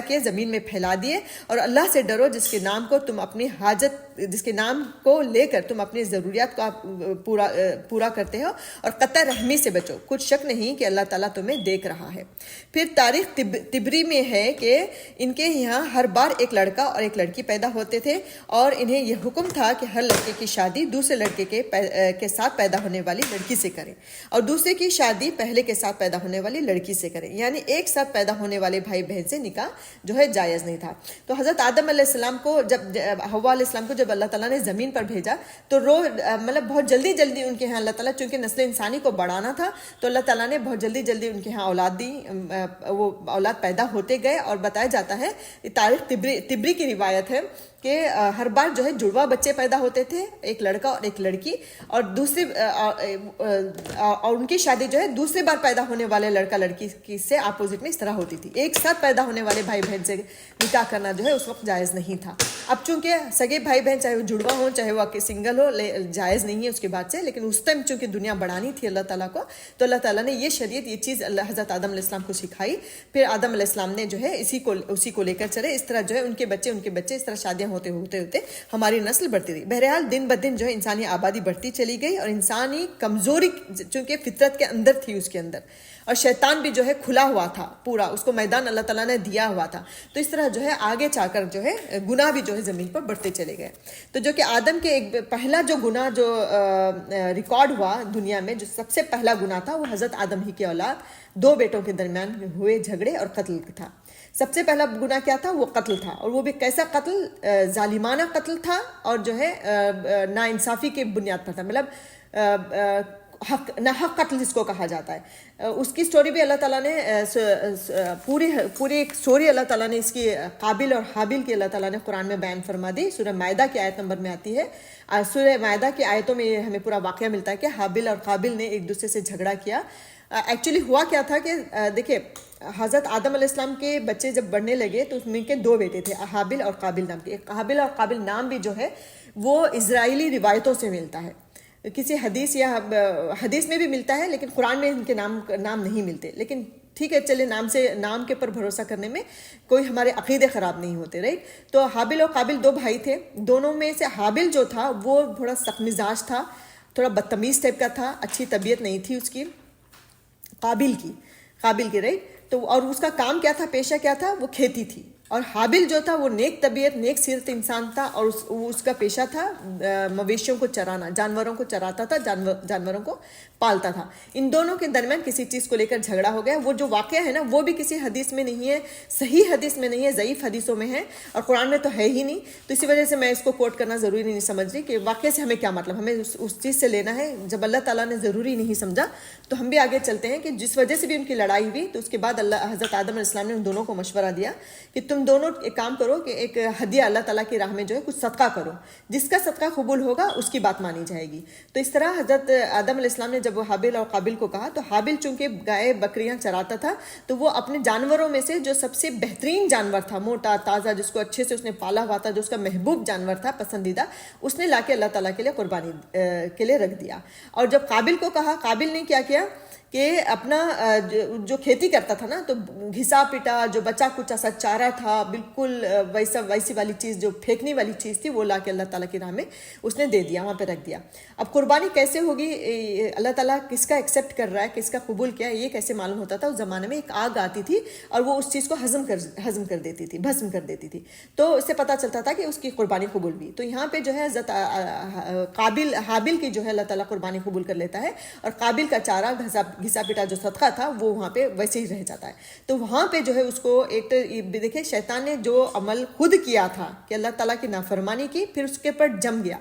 کیے، زمین میں پھیلا دیے. اور اللہ سے ڈرو جس کے نام کو تم اپنی حاجت، جس کے نام کو لے کر تم اپنی ضروریات کا پورا کرتے ہو، اور قطع رحمی سے بچو، کچھ شک نہیں کہ اللہ تعالیٰ تمہیں دیکھ رہا ہے. پھر تاریخ تبری میں ہے کہ ان کے یہاں ہر بار ایک لڑکا اور ایک لڑکی پیدا ہوتے تھے، اور انہیں یہ حکم تھا کہ ہر لڑکے کی شادی دوسرے لڑکے کے ساتھ پیدا ہونے والی لڑکی سے کریں، اور دوسرے کی شادی پہلے کے ساتھ پیدا ہونے والی لڑکی سے کریں. یعنی ایک ساتھ پیدا ہونے والے بھائی بہن سے نکاح جو ہے جائز نہیں تھا. تو حضرت آدم علیہ السلام کو حوا علیہ السلام کو جب اللہ تعالیٰ نے زمین پر بھیجا تو مطلب بہت جلدی ان کے ہاں اللہ تعالیٰ، چونکہ نسل انسانی کو بڑھانا تھا تو اللہ تعالیٰ نے بہت جلدی ان کے ہاں اولاد دی. وہ اولاد پیدا ہوتے گئے، اور بتایا جاتا ہے، تاریخ تبری کی روایت ہے کہ ہر بار جو ہے جڑواں بچے پیدا ہوتے تھے، ایک لڑکا اور ایک لڑکی، اور اور ان کی شادی جو ہے دوسری بار پیدا ہونے والے لڑکا لڑکی سے اپوزٹ میں اس طرح ہوتی تھی. ایک ساتھ پیدا ہونے والے بھائی بہن سے نکاح کرنا جو ہے اس وقت جائز نہیں تھا. اب چونکہ سگے بھائی بہن چاہے وہ جڑواں ہو چاہے وہ سنگل ہو، جائز نہیں ہے اس کے بعد سے. لیکن اس ٹائم چونکہ دنیا بڑھانی تھی اللہ تعالیٰ کو، تو اللہ تعالیٰ نے یہ شریعت، یہ چیز حضرت آدم علیہ السلام کو سکھائی. پھر آدم علیہ السلام نے جو ہے اسی کو لے کر چلے. اس طرح جو ہے ان کے بچے اس طرح شادیاں ہوتے ہماری نسل بڑھتی رہی. بہرحال دن بدن جو ہے انسانی آبادی بڑھتی چلی گئی، اور انسانی کمزوری چونکہ فطرت کے اندر تھی اس کے اندر، اور شیطان بھی جو ہے کھلا ہوا تھا پورا، اس کو میدان اللہ تعالیٰ نے دیا ہوا تھا. تو اس طرح جو ہے آگے چا کر جو ہے گناہ بھی جو ہے زمین پر بڑھتے چلے گئے. تو جو کہ آدم کے ایک پہلا جو گناہ جو ریکارڈ ہوا دنیا میں، جو سب سے پہلا گناہ تھا، وہ حضرت آدم ہی کی اولاد دو بیٹوں کے درمیان ہوئے جھگڑے اور قتل تھا. سب سے پہلا گناہ کیا تھا؟ وہ قتل تھا. اور وہ بھی کیسا قتل؟ ظالمانہ قتل تھا، اور جو ہے ناانصافی کی بنیاد پر تھا. مطلب ناحق قتل جس کو کہا جاتا ہے، اس کی سٹوری بھی اللہ تعالیٰ نے پوری ایک سٹوری اللہ تعالیٰ نے اس کی قابل اور حابل کی اللہ تعالیٰ نے قرآن میں بیان فرما دی. سورہ مائدہ کی آیت نمبر میں آتی ہے. سورہ مائدہ کی آیتوں میں ہمیں پورا واقعہ ملتا ہے کہ حابل اور قابل نے ایک دوسرے سے جھگڑا کیا. ایکچولی ہوا کیا تھا کہ دیکھیں حضرت آدم علیہ السلام کے بچے جب بڑھنے لگے تو اس میں کے 2 بیٹے تھے، حابل اور قابل نام کے. حابل اور قابل نام بھی جو ہے وہ اسرائیلی روایتوں سے ملتا ہے، کسی حدیث یا حدیث میں بھی ملتا ہے لیکن قرآن میں ان کے نام نہیں ملتے. لیکن ٹھیک ہے، چلے نام کے پر بھروسہ کرنے میں کوئی ہمارے عقیدے خراب نہیں ہوتے، رائٹ. تو حابل اور قابل 2 بھائی تھے. دونوں میں سے حابل جو تھا وہ تھوڑا سخت مزاج تھا، تھوڑا بدتمیز ٹائپ کا تھا، اچھی طبیعت نہیں تھی اس کی قابل کی رائٹ. تو اور اس کا کام کیا تھا، پیشہ کیا تھا، وہ کھیتی تھی. اور حابل جو تھا وہ نیک طبیعت نیک سیرت انسان تھا، اور اس کا پیشہ تھا مویشیوں کو چرانا، جانوروں کو چراتا تھا، جانوروں کو پالتا تھا. ان دونوں کے درمیان کسی چیز کو لے کر جھگڑا ہو گیا. وہ جو واقعہ ہے نا وہ بھی کسی حدیث میں نہیں ہے، صحیح حدیث میں نہیں ہے، ضعیف حدیثوں میں ہے، اور قرآن میں تو ہے ہی نہیں. تو اسی وجہ سے میں اس کو کوٹ کرنا ضروری نہیں سمجھ رہی کہ واقعے سے ہمیں کیا مطلب، ہمیں اس چیز سے لینا ہے. جب اللہ تعالیٰ نے ضروری نہیں سمجھا تو ہم بھی آگے چلتے ہیں کہ جس وجہ سے بھی ان کی لڑائی ہوئی. تو اس کے بعد حضرت آدم علیہ السلام نے ان دونوں کو مشورہ دیا کہ تم دونوں ایک کام کرو کہ ایک ہدیہ اللہ تعالیٰ کی راہ میں جو ہے کچھ صدقہ کرو، جس کا صدقہ قبول ہوگا اس کی بات مانی جائے گی. تو اس طرح حضرت آدم علیہ السلام نے جب وہ حابل اور قابل کو کہا، تو حابل چونکہ گائے بکریاں چراتا تھا تو وہ اپنے جانوروں میں سے جو سب سے بہترین جانور تھا، موٹا تازہ، جس کو اچھے سے اس نے پالا ہوا تھا، جو اس کا محبوب جانور تھا، پسندیدہ، اس نے لا کے اللہ تعالیٰ کے لیے قربانی کے لیے رکھ دیا. اور جب قابل کو کہا، قابل نے کیا کیا کہ اپنا جو کھیتی کرتا تھا نا، تو گھسا پٹا جو بچا کچا سا چارہ تھا، بالکل ویسی والی چیز جو پھینکنے والی چیز تھی، وہ لا کے اللہ تعالیٰ کی راہ میں اس نے دے دیا، وہاں پہ رکھ دیا. اب قربانی کیسے ہوگی، اللہ تعالیٰ کس کا ایکسیپٹ کر رہا ہے، کس کا قبول کیا ہے، یہ کیسے معلوم ہوتا تھا؟ اس زمانے میں ایک آگ آتی تھی اور وہ اس چیز کو ہضم کر دیتی تھی، بھسم کر دیتی تھی. تو اس سے پتہ چلتا تھا کہ اس کی قربانی قبول ہوئی. تو یہاں پہ جو ہے حضرت حابل کی جو ہے اللہ تعالیٰ قربانی قبول کر لیتا ہے، اور قابل کا چارہ گھسا پٹا جو صدقہ تھا وہ وہاں پہ ویسے ہی رہ جاتا ہے. تو وہاں پہ جو ہے اس کو ایک دیکھیں شیطان نے جو عمل خود کیا تھا کہ اللہ تعالیٰ کی نافرمانی کی، پھر اس کے پر جم گیا.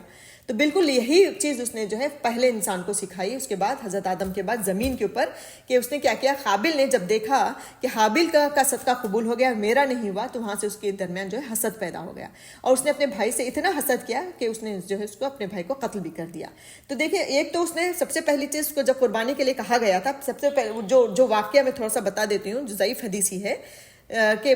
تو بالکل یہی چیز اس نے جو ہے پہلے انسان کو سکھائی، اس کے بعد حضرت آدم کے بعد زمین کے اوپر، کہ اس نے کیا کیا، قابل نے جب دیکھا کہ حابل کا صدقہ قبول ہو گیا، میرا نہیں ہوا، تو وہاں سے اس کے درمیان جو ہے حسد پیدا ہو گیا، اور اس نے اپنے بھائی سے اتنا حسد کیا کہ اس نے جو ہے اس کو اپنے بھائی کو قتل بھی کر دیا. تو دیکھیں ایک تو اس نے سب سے پہلی چیز کو جب قربانی کے لیے کہا گیا تھا، سب سے پہلے جو واقعہ میں تھوڑا سا بتا دیتی ہوں جو ضعیف حدیث ہی ہے، کہ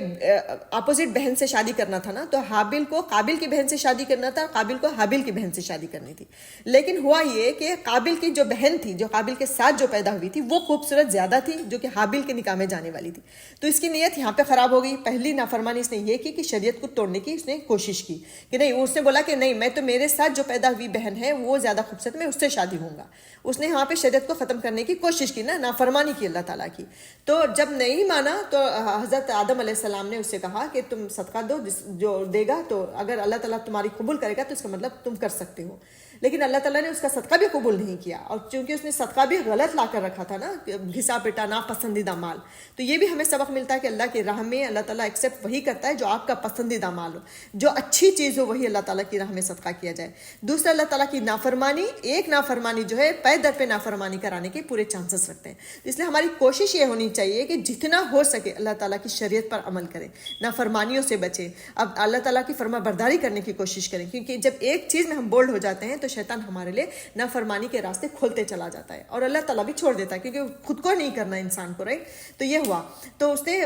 اپوزٹ بہن سے شادی کرنا تھا نا، تو حابل کو قابل کی بہن سے شادی کرنا تھا، قابل کو حابل کی بہن سے شادی کرنی تھی. لیکن ہوا یہ کہ قابل کی جو بہن تھی، جو قابل کے ساتھ جو پیدا ہوئی تھی، وہ خوبصورت زیادہ تھی جو کہ حابل کے نکاح میں جانے والی تھی. تو اس کی نیت یہاں پہ خراب ہو گئی. پہلی نافرمانی اس نے یہ کی کہ شریعت کو توڑنے کی اس نے کوشش کی کہ نہیں، اس نے بولا کہ نہیں، میں تو میرے ساتھ جو پیدا ہوئی بہن ہے وہ زیادہ خوبصورت، میں اس سے شادی ہوں گا. اس نے یہاں پہ شریعت کو ختم کرنے کی کوشش کی نا، نافرمانی کی اللہ تعالیٰ کی. تو جب نہیں مانا تو حضرت آدم علیہ السلام نے اس سے کہا کہ تم صدقہ دو، جو دے گا تو اگر اللہ تعالیٰ تمہاری قبول کرے گا تو اس کا مطلب تم کر سکتے ہو. لیکن اللہ تعالیٰ نے اس کا صدقہ بھی قبول نہیں کیا، اور چونکہ اس نے صدقہ بھی غلط لا کر رکھا تھا نا، گھسا پٹا ناپسندیدہ مال. تو یہ بھی ہمیں سبق ملتا ہے کہ اللہ کی راہ میں اللہ تعالیٰ ایکسیپٹ وہی کرتا ہے جو آپ کا پسندیدہ مال ہو، جو اچھی چیز ہو، وہی اللہ تعالیٰ کی راہ میں صدقہ کیا جائے. دوسرا، اللہ تعالیٰ کی نافرمانی، ایک نافرمانی جو ہے پے در پہ نافرمانی کرانے کے پورے چانسز رکھتے ہیں. اس لیے ہماری کوشش یہ ہونی چاہیے کہ جتنا ہو سکے اللہ تعالیٰ کی شریعت پر عمل کریں، نافرمانیوں سے بچیں، اب اللہ تعالیٰ کی فرما برداری کرنے کی کوشش کریں. کیونکہ جب ایک چیز میں ہم بولڈ ہو جاتے ہیں تو شیطان ہمارے لیے نافرمانی کے راستے کھولتے چلا جاتا ہے، اور اللہ تعالیٰ بھی چھوڑ دیتا ہے کیونکہ خود کو نہیں کرنا انسان کو، رائٹ. تو یہ ہوا. تو اس نے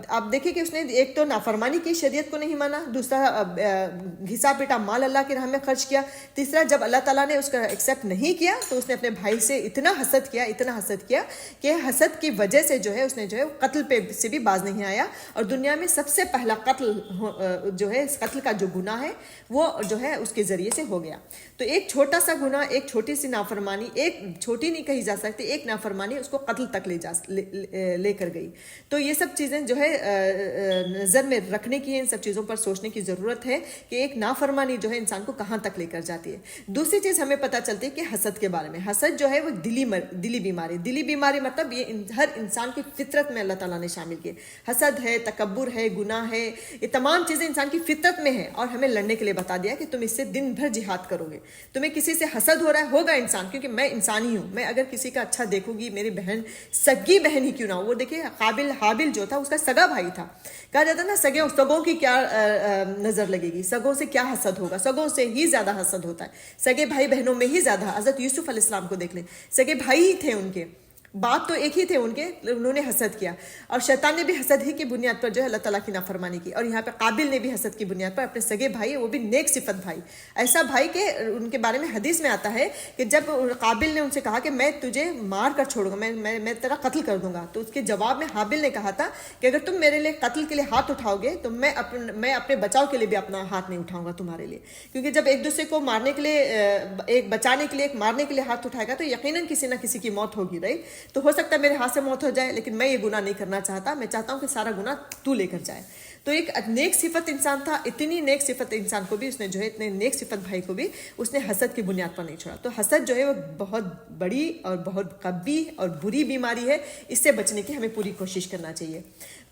آپ دیکھیں کہ اس نے ایک تو نافرمانی کی، شریعت کو نہیں مانا، دوسرا گھسا پیٹا مال اللہ کی راہ میں خرچ کیا، تیسرا جب اللہ تعالیٰ نے اس کا ایکسیپٹ نہیں کیا تو اس نے اپنے بھائی سے اتنا حسد کیا کہ حسد کی وجہ سے جو ہے اس نے جو ہے قتل پہ سے بھی باز نہیں آیا. اور دنیا میں سب سے پہلا قتل جو ہے، اس قتل کا جو گناہ ہے وہ جو ہے اس کے ذریعے سے ہو گیا. تو ایک چھوٹا سا گناہ، ایک چھوٹی سی نافرمانی، ایک چھوٹی نہیں کہی جا سکتی، ایک نافرمانی اس کو قتل تک لے کر گئی. تو یہ سب چیزیں جو ہے نظر میں رکھنے کی ہیں، ان سب چیزوں پر سوچنے کی ضرورت ہے کہ ایک نافرمانی جو ہے انسان کو کہاں تک لے کر جاتی ہے. دوسری چیز ہمیں پتہ چلتی ہے کہ حسد کے بارے میں. حسد جو ہے وہ دلی بیماری مطلب یہ ہر انسان کی فطرت میں اللہ تعالیٰ نے شامل کیے. حسد ہے، تکبر ہے، گناہ ہے، یہ تمام چیزیں انسان کی فطرت میں ہیں، اور ہمیں لڑنے کے لیے بتا دیا کہ تم اس سے دن بھر جہاد کرو گے. تمہیں کسی سے حسد ہو رہا ہے، ہوگا انسان، کیونکہ میں انسان ہی ہوں. میں اگر کسی کا اچھا دیکھوں گی، میری بہن، سگی بہن ہی کیوں نہ ہو، وہ دیکھیے حابل جو تھا اس کا سگا بھائی تھا. کہا جاتا نا سگوں کی کیا نظر لگے گی، سگوں سے کیا حسد ہوگا، سگوں سے ہی زیادہ حسد ہوتا ہے، سگے بھائی بہنوں میں ہی زیادہ. حضرت یوسف علیہ السلام کو دیکھ لیں، سگے بھائی ہی تھے ان کے، باپ تو ایک ہی تھے ان کے، انہوں نے حسد کیا. اور شیطان نے بھی حسد ہی کی بنیاد پر جو ہے اللہ تعالیٰ کی نافرمانی کی. اور یہاں پہ قابل نے بھی حسد کی بنیاد پر اپنے سگے بھائی، وہ بھی نیک صفت بھائی، ایسا بھائی کہ ان کے بارے میں حدیث میں آتا ہے کہ جب قابل نے ان سے کہا کہ میں تجھے مار کر چھوڑوں گا، میں تیرا قتل کر دوں گا، تو اس کے جواب میں حابل نے کہا تھا کہ اگر تم میرے لیے قتل کے لیے ہاتھ اٹھاؤ گے تو میں اپنے بچاؤ کے لیے بھی اپنا ہاتھ نہیں اٹھاؤں گا تمہارے لیے. کیونکہ جب ایک دوسرے کو مارنے کے لیے، ایک بچانے کے لیے ایک مارنے کے لیے ہاتھ اٹھائے گا تو یقیناً کسی نہ کسی کی موت ہوگی. رہی تو ہو سکتا ہے میرے ہاتھ سے موت ہو جائے، لیکن میں یہ گناہ نہیں کرنا چاہتا، میں چاہتا ہوں کہ سارا گناہ تو لے کر جائے. تو ایک نیک صفت انسان تھا، اتنی نیک صفت انسان کو بھی اس نے جو ہے، اتنے نیک صفت بھائی کو بھی اس نے حسد کی بنیاد پر نہیں چھوڑا. تو حسد جو ہے وہ بہت بڑی اور بہت قبیح اور بری بیماری ہے. اس سے بچنے کی ہمیں پوری کوشش کرنا چاہیے.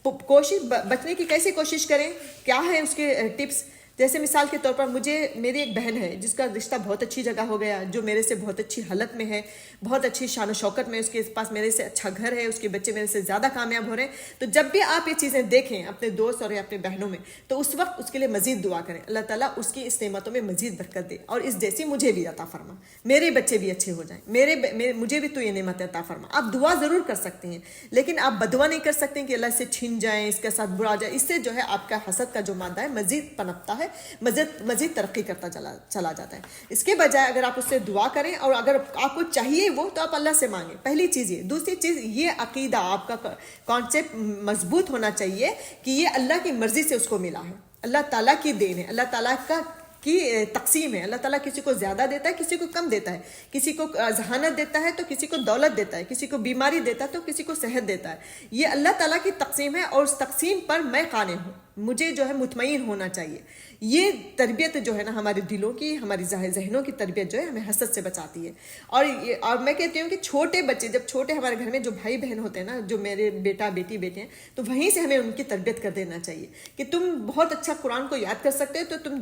بچنے کی کیسے کوشش کریں، کیا ہے اس کے ٹپس؟ جیسے مثال کے طور پر میری ایک بہن ہے جس کا رشتہ بہت اچھی جگہ ہو گیا، جو میرے سے بہت اچھی حالت میں ہے، بہت اچھی شان و شوکت میں، اس کے پاس میرے سے اچھا گھر ہے، اس کے بچے میرے سے زیادہ کامیاب ہو رہے ہیں. تو جب بھی آپ یہ چیزیں دیکھیں اپنے دوست اور اپنے بہنوں میں، تو اس وقت اس کے لیے مزید دعا کریں، اللہ تعالیٰ اس کی اس نعمتوں میں مزید برکت دے اور اس جیسی مجھے بھی عطا فرما، میرے بچے بھی اچھے ہو جائیں، مجھے بھی تو یہ نعمت عطا فرما. آپ دعا ضرور کر سکتے ہیں، لیکن آپ بدعا نہیں کر سکتے کہ اللہ سے چھن جائیں، اس کے ساتھ برا جائے. اس سے جو ہے آپ کا حسد کا جو مادہ ہے مزید پنپتا ہے، مزید ترقی کرتا چلا جاتا ہے. اس کے بجائے اگر آپ اس سے دعا کریں، اور اگر آپ کو چاہیے وہ، تو آپ اللہ سے مانگیں. پہلی چیز یہ. دوسری چیز یہ عقیدہ، آپ کا کانسیپٹ مضبوط ہونا چاہیے کہ یہ اللہ کی مرضی سے اس کو ملا ہے، اللہ تعالیٰ کی دین ہے، اللہ تعالیٰ کی تقسیم ہے. اللہ تعالیٰ کسی کو زیادہ دیتا ہے، کسی کو کم دیتا ہے، کسی کو ذہانت دیتا ہے تو کسی کو دولت دیتا ہے، کسی کو بیماری دیتا ہے تو کسی کو صحت دیتا ہے. یہ اللہ تعالیٰ کی تقسیم ہے، اور اس تقسیم پر میں قانع ہوں، مجھے جو ہے مطمئن ہونا چاہیے. یہ تربیت جو ہے نا ہمارے دلوں کی، ہماری ذہنوں کی تربیت جو ہے ہمیں حسد سے بچاتی ہے. اور میں کہتی ہوں کہ چھوٹے بچے، جب چھوٹے ہمارے گھر میں جو بھائی بہن ہوتے ہیں نا، جو میرے بیٹا بیٹی بیٹے ہیں، تو وہیں سے ہمیں ان کی تربیت کر دینا چاہیے کہ تم بہت اچھا قرآن کو یاد کر سکتے ہو، تو تم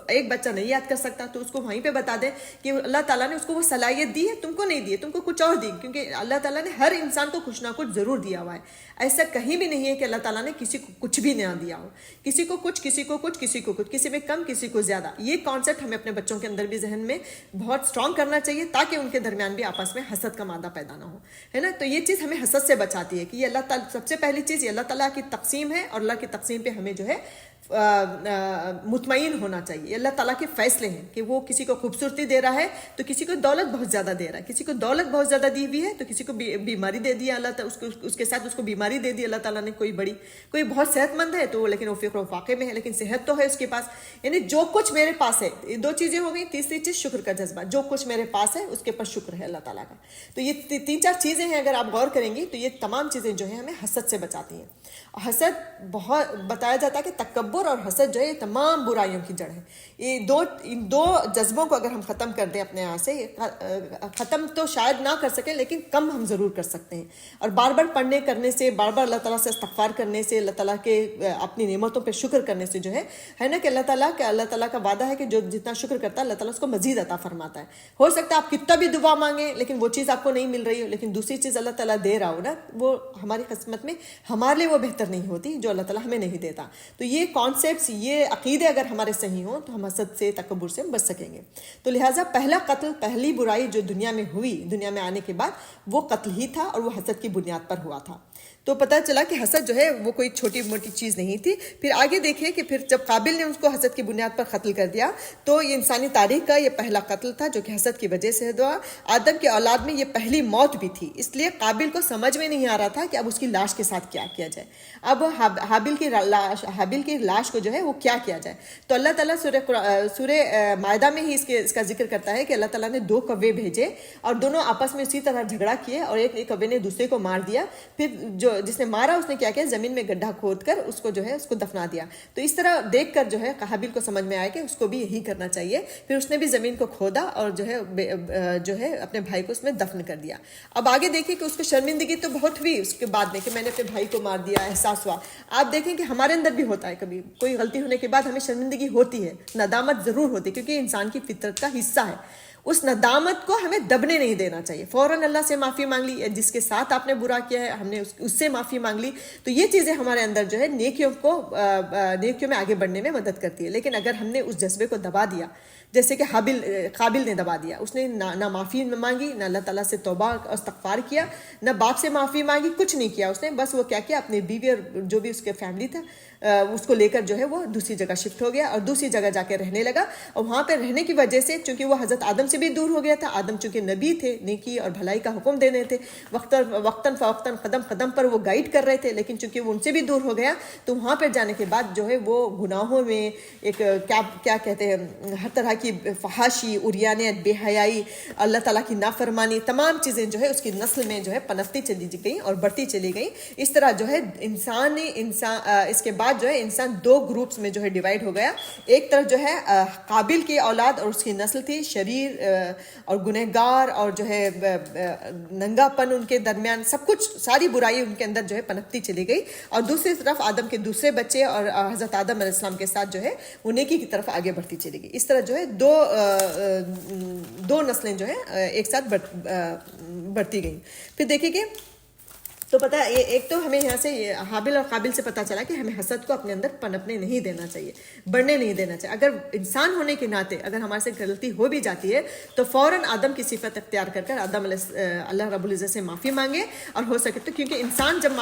ایک بچہ نہیں یاد کر سکتا تو اس کو وہیں پہ بتا دیں کہ اللہ تعالیٰ نے اس کو وہ صلاحیت دی ہے، تم کو نہیں دی ہے، تم کو کچھ اور دی. کیونکہ اللہ تعالیٰ نے ہر انسان کو کچھ نہ کچھ ضرور دیا ہوا ہے. ایسا کہیں بھی نہیں ہے کہ اللہ تعالیٰ نے کسی کو کچھ بھی نہ دیا ہو. کسی کو کچھ، کسی کو کچھ، کسی کو کچھ، کسی میں کم، کسی کو زیادہ. یہ کانسیپٹ ہمیں اپنے بچوں کے اندر بھی ذہن میں بہت اسٹرانگ کرنا چاہیے، تاکہ ان کے درمیان بھی آپس میں حسد کا مادہ پیدا نہ ہو، ہے نا. تو یہ چیز ہمیں حسد سے بچاتی ہے کہ یہ اللہ تعالیٰ، سب سے پہلی چیز یہ اللہ تعالیٰ کی تقسیم ہے، اور اللہ کی تقسیم پہ ہمیں جو ہے مطمئن ہونا چاہیے. اللہ تعالیٰ کے فیصلے ہیں کہ وہ کسی کو خوبصورتی دے رہا ہے تو کسی کو دولت بہت زیادہ دے رہا ہے، کسی کو دولت بہت زیادہ دی ہوئی ہے تو کسی کو بیماری دے دیا اللہ تعالیٰ، اس کے ساتھ اس کو بیماری دے دی اللہ تعالیٰ نے. کوئی بہت صحت مند ہے تو لیکن وہ فکر و فاقے میں ہے، لیکن صحت تو ہے اس کے پاس. یعنی جو کچھ میرے پاس ہے، یہ دو چیزیں ہو گئی. تیسری چیز شکر کا جذبہ، جو کچھ میرے پاس ہے اس کے پر شکر ہے اللہ تعالیٰ کا. تو یہ تین چار چیزیں ہیں، اگر آپ غور کریں گی تو یہ تمام چیزیں جو ہیں ہمیں حسد سے بچاتی ہیں. حسد بہت بتایا جاتا ہے کہ تکبر اور حسد جو ہے یہ تمام برائیوں کی جڑ ہے. ان دو جذبوں کو اگر ہم ختم کر دیں اپنے یہاں سے، ختم تو شاید نہ کر سکیں لیکن کم ہم ضرور کر سکتے ہیں. اور بار بار پڑھنے کرنے سے، بار بار اللہ تعالیٰ سے استغفار کرنے سے، اللہ تعالیٰ کے اپنی نعمتوں پہ شکر کرنے سے جو ہے نا کہ اللہ تعالیٰ کا وعدہ ہے کہ جو جتنا شکر کرتا ہے اللہ تعالیٰ اس کو مزید عطا فرماتا ہے. ہو سکتا ہے آپ کتنا بھی دعا مانگیں لیکن وہ چیز آپ کو نہیں مل رہی ہو، لیکن دوسری چیز اللہ تعالیٰ دے رہا ہو نا، وہ ہماری قسمت میں ہمارے لیے وہ بہتر نہیں ہوتی جو اللہ تعالیٰ ہمیں نہیں دیتا. تو یہ کانسیپٹس، یہ عقیدے اگر ہمارے صحیح ہوں تو ہم حسد سے، تکبر سے بچ سکیں گے. تو لہٰذا پہلا قتل، پہلی برائی جو دنیا میں ہوئی، دنیا میں آنے کے بعد، وہ قتل ہی تھا، اور وہ حسد کی بنیاد پر ہوا تھا. تو پتہ چلا کہ حسد جو ہے وہ کوئی چھوٹی موٹی چیز نہیں تھی. پھر آگے دیکھیں کہ پھر جب قابل نے اس کو حسد کی بنیاد پر قتل کر دیا تو یہ انسانی تاریخ کا یہ پہلا قتل تھا جو کہ حسد کی وجہ سے ہوا. آدم کے اولاد میں یہ پہلی موت بھی تھی، اس لیے قابل کو سمجھ میں نہیں آ رہا تھا کہ اب اس کی لاش کے ساتھ کیا کیا جائے. اب حابل کی لاش کو جو ہے وہ کیا کیا جائے. تو اللہ تعالیٰ سورہ مائدہ میں ہی اس کا ذکر کرتا ہے کہ اللہ تعالیٰ نے 2 کوے بھیجے اور دونوں آپس میں اسی طرح جھگڑا کیے، اور ایک کوے نے دوسرے کو مار دیا. پھر جس نے مارا اس نے کیا کیا، زمین میں گڈھا کھود کر اس کو جو ہے اس کو دفنا دیا. تو اس طرح دیکھ کر جو ہے حابل کو سمجھ میں آیا کہ اس کو بھی یہی کرنا چاہیے. پھر اس نے بھی زمین کو کھودا اور جو ہے اپنے بھائی کو اس میں دفن کر دیا. اب آگے دیکھیں کہ اس کو شرمندگی تو بہت ہوئی اس کے بعد میں کہ میں نے اپنے بھائی کو مار دیا، احساس ہوا. آپ دیکھیں کہ ہمارے اندر بھی ہوتا ہے کبھی کوئی غلطی ہونے کے بعد ہمیں شرمندگی ہوتی ہے، ندامت ضرور ہوتی ہے، کیونکہ انسان کی فطرت کا حصہ ہے. اس ندامت کو ہمیں دبنے نہیں دینا چاہیے. فوراً اللہ سے معافی مانگ لی، جس کے ساتھ آپ نے برا کیا ہے ہم نے اس سے معافی مانگ لی. تو یہ چیزیں ہمارے اندر جو ہے نیکیوں میں آگے بڑھنے میں مدد کرتی ہے. لیکن اگر ہم نے اس جذبے کو دبا دیا، جیسے کہ قابل نے دبا دیا، اس نے نہ معافی مانگی، نہ اللہ تعالیٰ سے توبہ اور استغفار کیا، نہ باپ سے معافی مانگی، کچھ نہیں کیا اس نے. بس وہ کیا کیا، اپنی بیوی اور جو بھی اس کے فیملی تھا اس کو لے کر جو ہے وہ دوسری جگہ شفٹ ہو گیا اور دوسری جگہ جا کے رہنے لگا. اور وہاں پہ رہنے کی وجہ سے چونکہ وہ حضرت آدم سے بھی دور ہو گیا تھا، آدم چونکہ نبی تھے، نیکی اور بھلائی کا حکم دینے تھے، وقتاً فوقتاً قدم قدم پر وہ گائیڈ کر رہے تھے، لیکن چونکہ وہ ان سے بھی دور ہو گیا تو وہاں پر جانے کے بعد جو ہے وہ گناہوں میں ایک کیا کہتے ہیں، ہر طرح کی فحاشی، عریانیت، بے حیائی، اللہ تعالیٰ کی نافرمانی، تمام چیزیں جو ہے اس کی نسل میں جو ہے پنپتی چلی گئیں اور بڑھتی چلی گئیں. اس طرح جو ہے انسان اس کے بعد جو ہے انسان دو گروپس میں جو ہے ڈیوائیڈ ہو گیا. ایک طرف جو ہے قابل کی اولاد اور اس کی نسل تھی، شریر اور گنہگار اور جو ہے ننگا پن ان کے درمیان، سب کچھ ساری برائی ان کے اندر جو ہے پنپتی چلی گئی. اور دوسری طرف آدم کے دوسرے بچے اور حضرت آدم علیہ السلام کے ساتھ جو ہے وہ نیکی کی طرف آگے بڑھتی چلی گئی. اس طرح جو ہے دو نسلیں جو ہے ایک ساتھ بڑھتی گئیں. پھر دیکھیں کہ تو پتہ ہے ایک تو ہمیں یہاں سے حابل اور قابل سے پتہ چلا کہ ہمیں حسد کو اپنے اندر پنپنے نہیں دینا چاہیے، بڑھنے نہیں دینا چاہیے. اگر انسان ہونے کے ناطے اگر ہمارے سے غلطی ہو بھی جاتی ہے تو فوراً آدم کی صفت اختیار کر اللہ رب العزت سے معافی مانگے. اور ہو سکے تو کیونکہ انسان جب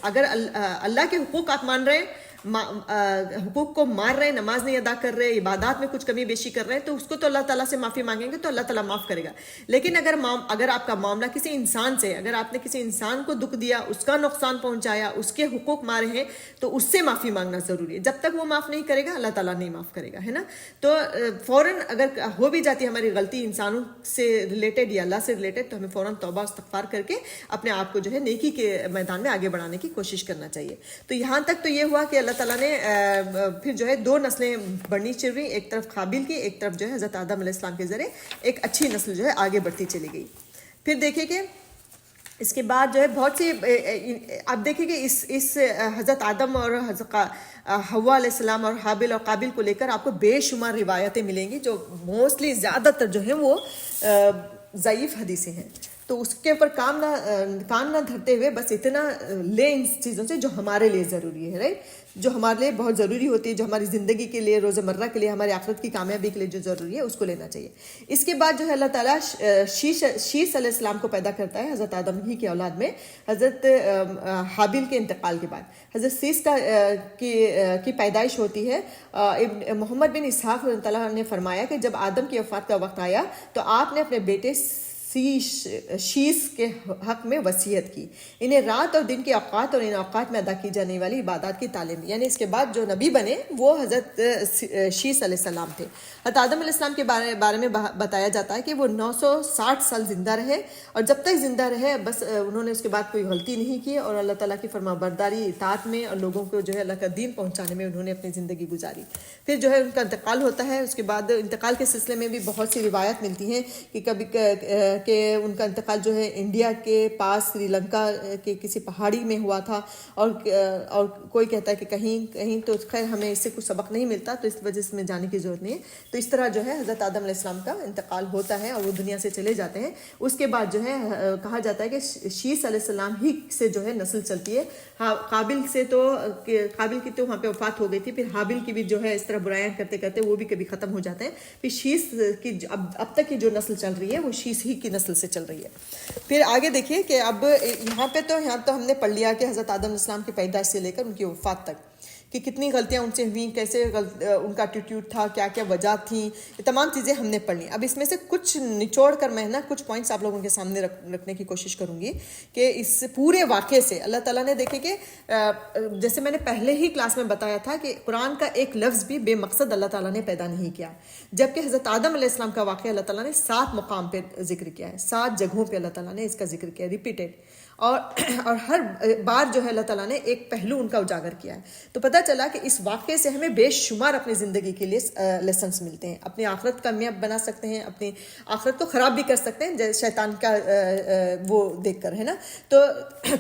اگر اللہ کے حقوق آپ مان رہے ہیں، حقوق کو مار رہے ہیں، نماز نہیں ادا کر رہے، عبادات میں کچھ کمی بیشی کر رہے ہیں، تو اس کو تو اللہ تعالیٰ سے معافی مانگیں گے تو اللہ تعالیٰ معاف کرے گا. لیکن اگر آپ کا معاملہ کسی انسان سے، اگر آپ نے کسی انسان کو دکھ دیا، اس کا نقصان پہنچایا، اس کے حقوق مارے ہیں، تو اس سے معافی مانگنا ضروری ہے. جب تک وہ معاف نہیں کرے گا اللہ تعالیٰ نہیں معاف کرے گا، ہے نا. تو فوراً اگر ہو بھی جاتی ہے ہماری غلطی انسانوں سے ریلیٹڈ یا اللہ سے ریلیٹڈ، تو ہمیں فوراً توبہ استغفار کر کے اپنے آپ کو جو ہے نیکی کے میدان میں آگے بڑھانے کی کوشش کرنا چاہیے. تو یہاں تک تو یہ ہوا کہ اللہ تعالیٰ نے پھر جو ہے دو نسلیں بڑھنی چل رہی، ایک طرف قابل کی، ایک طرف جو ہے حضرت آدم علیہ السلام کے ذریعے ایک اچھی نسل جو ہے آگے بڑھتی چلی گئی. پھر دیکھیں کہ اس کے بعد جو ہے بہت سی، اب دیکھیں کہ اس حضرت آدم اور حضرت حوا علیہ السلام اور حابل اور قابل کو لے کر آپ کو بے شمار روایتیں ملیں گی جو موسٹلی زیادہ تر جو ہیں وہ ضعیف حدیثیں ہیں. تو اس کے اوپر کام نہ دھرتے ہوئے بس اتنا لیں ان چیزوں سے جو ہمارے لیے ضروری ہے، رائٹ، جو ہمارے لیے بہت ضروری ہوتی ہے، جو ہماری زندگی کے لیے، روزمرہ کے لیے، ہمارے آخرت کی کامیابی کے لیے جو ضروری ہے اس کو لینا چاہیے. اس کے بعد جو ہے اللہ تعالیٰ شیش علیہ السلام کو پیدا کرتا ہے حضرت آدم ہی کی اولاد میں حضرت حابل کے انتقال کے بعد. حضرت شیش کی پیدائش ہوتی ہے. محمد بن اسحاق رضی اللہ عنہ نے فرمایا کہ جب آدم کی وفات کا وقت آیا تو آپ نے اپنے بیٹے شیش کے حق میں وصیت کی، انہیں رات اور دن کے اوقات اور ان اوقات میں ادا کی جانے والی عبادات کی تعلیم دی. یعنی اس کے بعد جو نبی بنے وہ حضرت شیش علیہ السلام تھے. حضرت آدم علیہ السلام کے بارے میں بتایا جاتا ہے کہ وہ 960 سال زندہ رہے، اور جب تک زندہ رہے بس انہوں نے اس کے بعد کوئی غلطی نہیں کی اور اللہ تعالیٰ کی فرما برداری، اطاعت میں اور لوگوں کو جو ہے اللہ کا دین پہنچانے میں انہوں نے اپنی زندگی گزاری. پھر جو ہے ان کا انتقال ہوتا ہے. اس کے بعد انتقال کے سلسلے میں بھی بہت سی روایت ملتی ہیں کہ کبھی کہ ان کا انتقال جو ہے انڈیا کے پاس سری لنکا کے کسی پہاڑی میں ہوا تھا، اور کوئی کہتا ہے کہ کہیں تو خیر ہمیں اس سے کچھ سبق نہیں ملتا تو اس وجہ سے میں جانے کی ضرورت نہیں ہے. تو اس طرح جو ہے حضرت آدم علیہ السلام کا انتقال ہوتا ہے اور وہ دنیا سے چلے جاتے ہیں. اس کے بعد جو ہے کہا جاتا ہے کہ شیش علیہ السلام ہی سے جو ہے نسل چلتی ہے. قابل کی تو وہاں پہ وفات ہو گئی تھی، پھر حابل کی بھی جو ہے اس طرح برائیاں کرتے کرتے وہ بھی کبھی ختم ہو جاتے ہیں. پھر شیش کی اب تک کی جو نسل چل رہی ہے وہ شیش ہی کی نسل سے چل رہی ہے. پھر آگے دیکھیے کہ اب یہاں تو ہم نے پڑھ لیا کہ حضرت آدم علیہ السلام کی پیدائش سے لے کر ان کی وفات تک کہ کتنی غلطیاں ان سے ہوئیں، کیسے ان کا ایٹیٹیوڈ تھا، کیا کیا وجہ تھیں، یہ تمام چیزیں ہم نے پڑھ لی. اب اس میں سے کچھ نچوڑ کر میں کچھ پوائنٹس آپ لوگوں کے سامنے رکھنے کی کوشش کروں گی کہ اس پورے واقعے سے اللہ تعالیٰ نے دیکھے کہ جیسے میں نے پہلے ہی کلاس میں بتایا تھا کہ قرآن کا ایک لفظ بھی بے مقصد اللہ تعالیٰ نے پیدا نہیں کیا، جبکہ حضرت آدم علیہ السلام کا واقعہ اللہ تعالیٰ نے 7 مقام پہ ذکر کیا ہے، 7 جگہوں پہ اللہ تعالیٰ نے اس کا ذکر کیا، ریپیٹڈ. اور ہر بار جو ہے اللہ تعالیٰ نے ایک پہلو ان کا اجاگر کیا ہے. تو پتہ چلا کہ اس واقعے سے ہمیں بے شمار اپنی زندگی کے لیے لیسنس ملتے ہیں. اپنی آخرت کامیاب بنا سکتے ہیں, اپنی آخرت کو خراب بھی کر سکتے ہیں شیطان کا وہ دیکھ کر, ہے نا. تو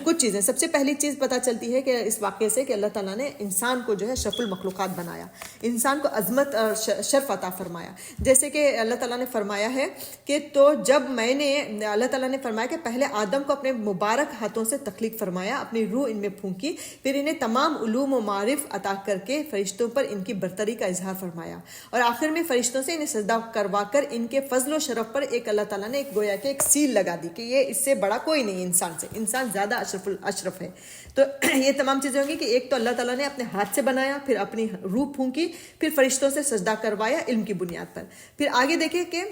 کچھ چیزیں, سب سے پہلی چیز پتہ چلتی ہے کہ اس واقعے سے کہ اللہ تعالیٰ نے انسان کو جو ہے اشرف المخلوقات بنایا, انسان کو عظمت اور شرف عطا فرمایا. جیسے کہ اللہ تعالیٰ نے فرمایا ہے کہ تو جب اللہ تعالیٰ نے فرمایا کہ پہلے آدم کو اپنے مبارک ہاتھوں سے تخلیق فرمایا, اپنی روح ان میں پھونکی, پھر انہیں تمام علوم و معرف عطا کر کے فرشتوں پر ان کی برتری کا اظہار فرمایا, اور آخر میں فرشتوں سے انہیں سجدہ کروا کر ان کے فضل و شرف پر ایک اللہ تعالیٰ نے ایک گویا کہ ایک سیل لگا دی کہ یہ اس سے بڑا کوئی نہیں انسان سے, انسان زیادہ اشرف ہے. تو یہ تمام چیزیں ہوں گی کہ ایک تو اللہ تعالیٰ نے اپنے ہاتھ سے بنایا, پھر اپنی روح پھونکی, پھر فرشتوں سے سجدہ کروایا علم کی بنیاد پر. پھر آگے دیکھیں کہ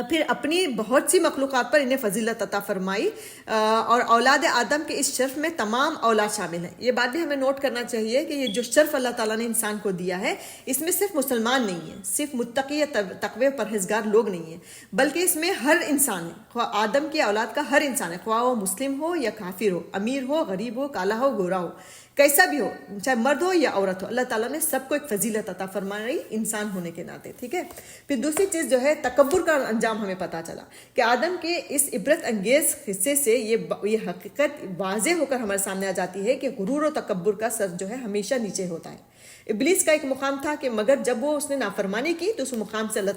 پھر اپنی بہت سی مخلوقات پر انہیں فضیلت عطا فرمائی, اور اولاد آدم کے اس شرف میں تمام اولاد شامل ہیں. یہ بات بھی ہمیں نوٹ کرنا چاہیے کہ یہ جو شرف اللہ تعالیٰ نے انسان کو دیا ہے, اس میں صرف مسلمان نہیں ہیں, صرف متقی یا تقوی پرہیزگار لوگ نہیں ہیں, بلکہ اس میں ہر انسان ہے, خواہ آدم کی اولاد کا ہر انسان ہے, خواہ وہ مسلم ہو یا کافر ہو, امیر ہو, غریب ہو, کالا ہو, گورا ہو, کیسا بھی ہو, چاہے مرد ہو یا عورت ہو, اللہ تعالیٰ نے سب کو ایک فضیلت عطا فرمائی انسان ہونے کے ناطے. ٹھیک ہے. پھر دوسری چیز جو ہے تکبر کا انجام ہمیں پتہ چلا کہ آدم کے اس عبرت انگیز حصے سے یہ حقیقت واضح ہو کر ہمارے سامنے آ جاتی ہے کہ غرور و تکبر کا سر جو ہے ہمیشہ نیچے ہوتا ہے. ابلیس کا ایک مقام تھا کہ مگر جب وہ اس نے نافرمانی کی تو اس مقام سے اللہ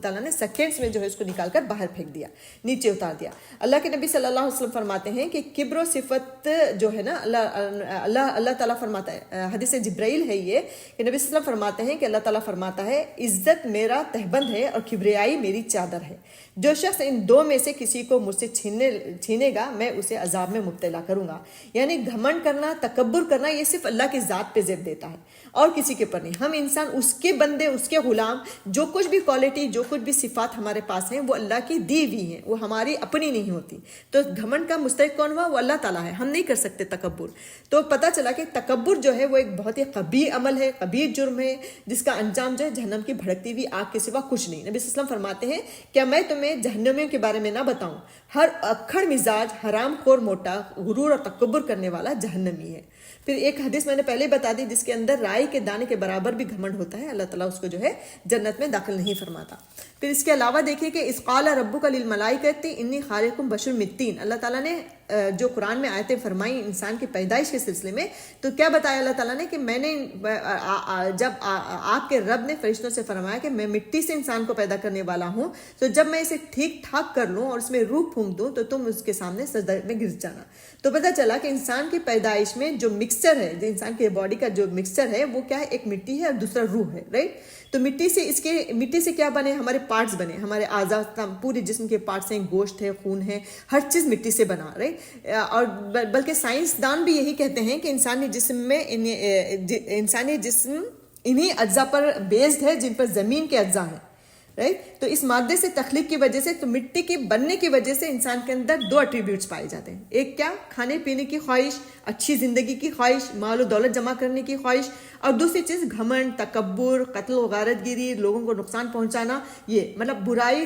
تعالیٰ نے سیکنڈز میں جو ہے اس کو نکال کر باہر پھینک دیا, نیچے اتار دیا. اللہ کے نبی صلی اللہ علیہ وسلم فرماتے ہیں کہ کبر و صفت جو ہے نا, اللہ تعالیٰ فرماتا ہے, حدیث جبرائیل ہے یہ, کہ نبی صلی اللہ علیہ وسلم فرماتے ہیں کہ اللہ تعالیٰ فرماتا ہے عزت میرا تہبند ہے اور کبریائی میری چادر ہے, جو شخص ان دو میں سے کسی کو مجھ سے چھینے گا میں اسے عذاب میں مبتلا کروں گا. یعنی گھمنڈ کرنا, تکبر کرنا, یہ صرف اللہ کی ذات پہ زیب دیتا ہے اور کسی کے پر نہیں. ہم انسان اس کے بندے, اس کے غلام, جو کچھ بھی کوالٹی, جو کچھ بھی صفات ہمارے پاس ہیں وہ اللہ کی دی ہوئی ہیں, وہ ہماری اپنی نہیں ہوتی. تو گھمنڈ کا مستحق کون ہوا؟ وہ اللہ تعالیٰ ہے, ہم نہیں کر سکتے تکبر. تو پتہ چلا کہ تکبر جو ہے وہ ایک بہت ہی قبیح عمل ہے, قبیح جرم ہے, جس کا انجام جو ہے جہنم کی بھڑکتی ہوئی آگ کے سوا کچھ نہیں. نبی صلی اللہ علیہ وسلم فرماتے ہیں کیا میں تمہیں جہنمیوں کے بارے میں نہ بتاؤں؟ ہر اکھڑ مزاج, حرام خور, موٹا, غرور اور تکبر کرنے والا جہنمی ہے. پھر ایک حدیث میں نے پہلے بتا دی جس کے اندر رائی کے دانے کے برابر بھی گھمنڈ ہوتا ہے, اللہ تعالیٰ اس کو جو ہے جنت میں داخل نہیں فرماتا. پھر اس کے علاوہ دیکھیے کہ اذ قال ربک للملائکۃ انی خالق بشر من طین, اللہ تعالیٰ نے جو قرآن میں آیتیں فرمائی انسان کی پیدائش کے سلسلے میں, تو کیا بتایا اللہ تعالیٰ نے کہ میں نے جب آپ کے رب نے فرشتوں سے فرمایا کہ میں مٹی سے انسان کو پیدا کرنے والا ہوں, تو جب میں اسے ٹھیک ٹھاک کر لوں اور اس میں روح پھونک دوں تو تم اس کے سامنے سجدہ میں گر جانا. تو پتہ چلا کہ انسان کی پیدائش میں جو مکسچر ہے, جو انسان کے باڈی کا جو مکسچر ہے وہ کیا ہے, ایک مٹی ہے اور دوسرا روح ہے, رائٹ. تو مٹی سے کیا بنے, ہمارے پارٹس بنے, ہمارے اعضاء, پورے جسم کے پارٹس ہیں, گوشت ہے, خون ہے, ہر چیز مٹی سے بنا, رائٹ. اور بلکہ سائنسدان بھی یہی کہتے ہیں کہ انسانی جسم انہی اجزاء پر بیسڈ ہے جن پر زمین کے اجزاء ہیں, رائٹ. تو اس مادے سے تخلیق کی وجہ سے, تو مٹی کے بننے کی وجہ سے انسان کے اندر دو ایٹریبیوٹس پائے جاتے ہیں. ایک کیا, کھانے پینے کی خواہش, اچھی زندگی کی خواہش, مال و دولت جمع کرنے کی خواہش, اور دوسری چیز گھمنڈ, تکبر, قتل و غارت گیری, لوگوں کو نقصان پہنچانا, یہ مطلب برائی,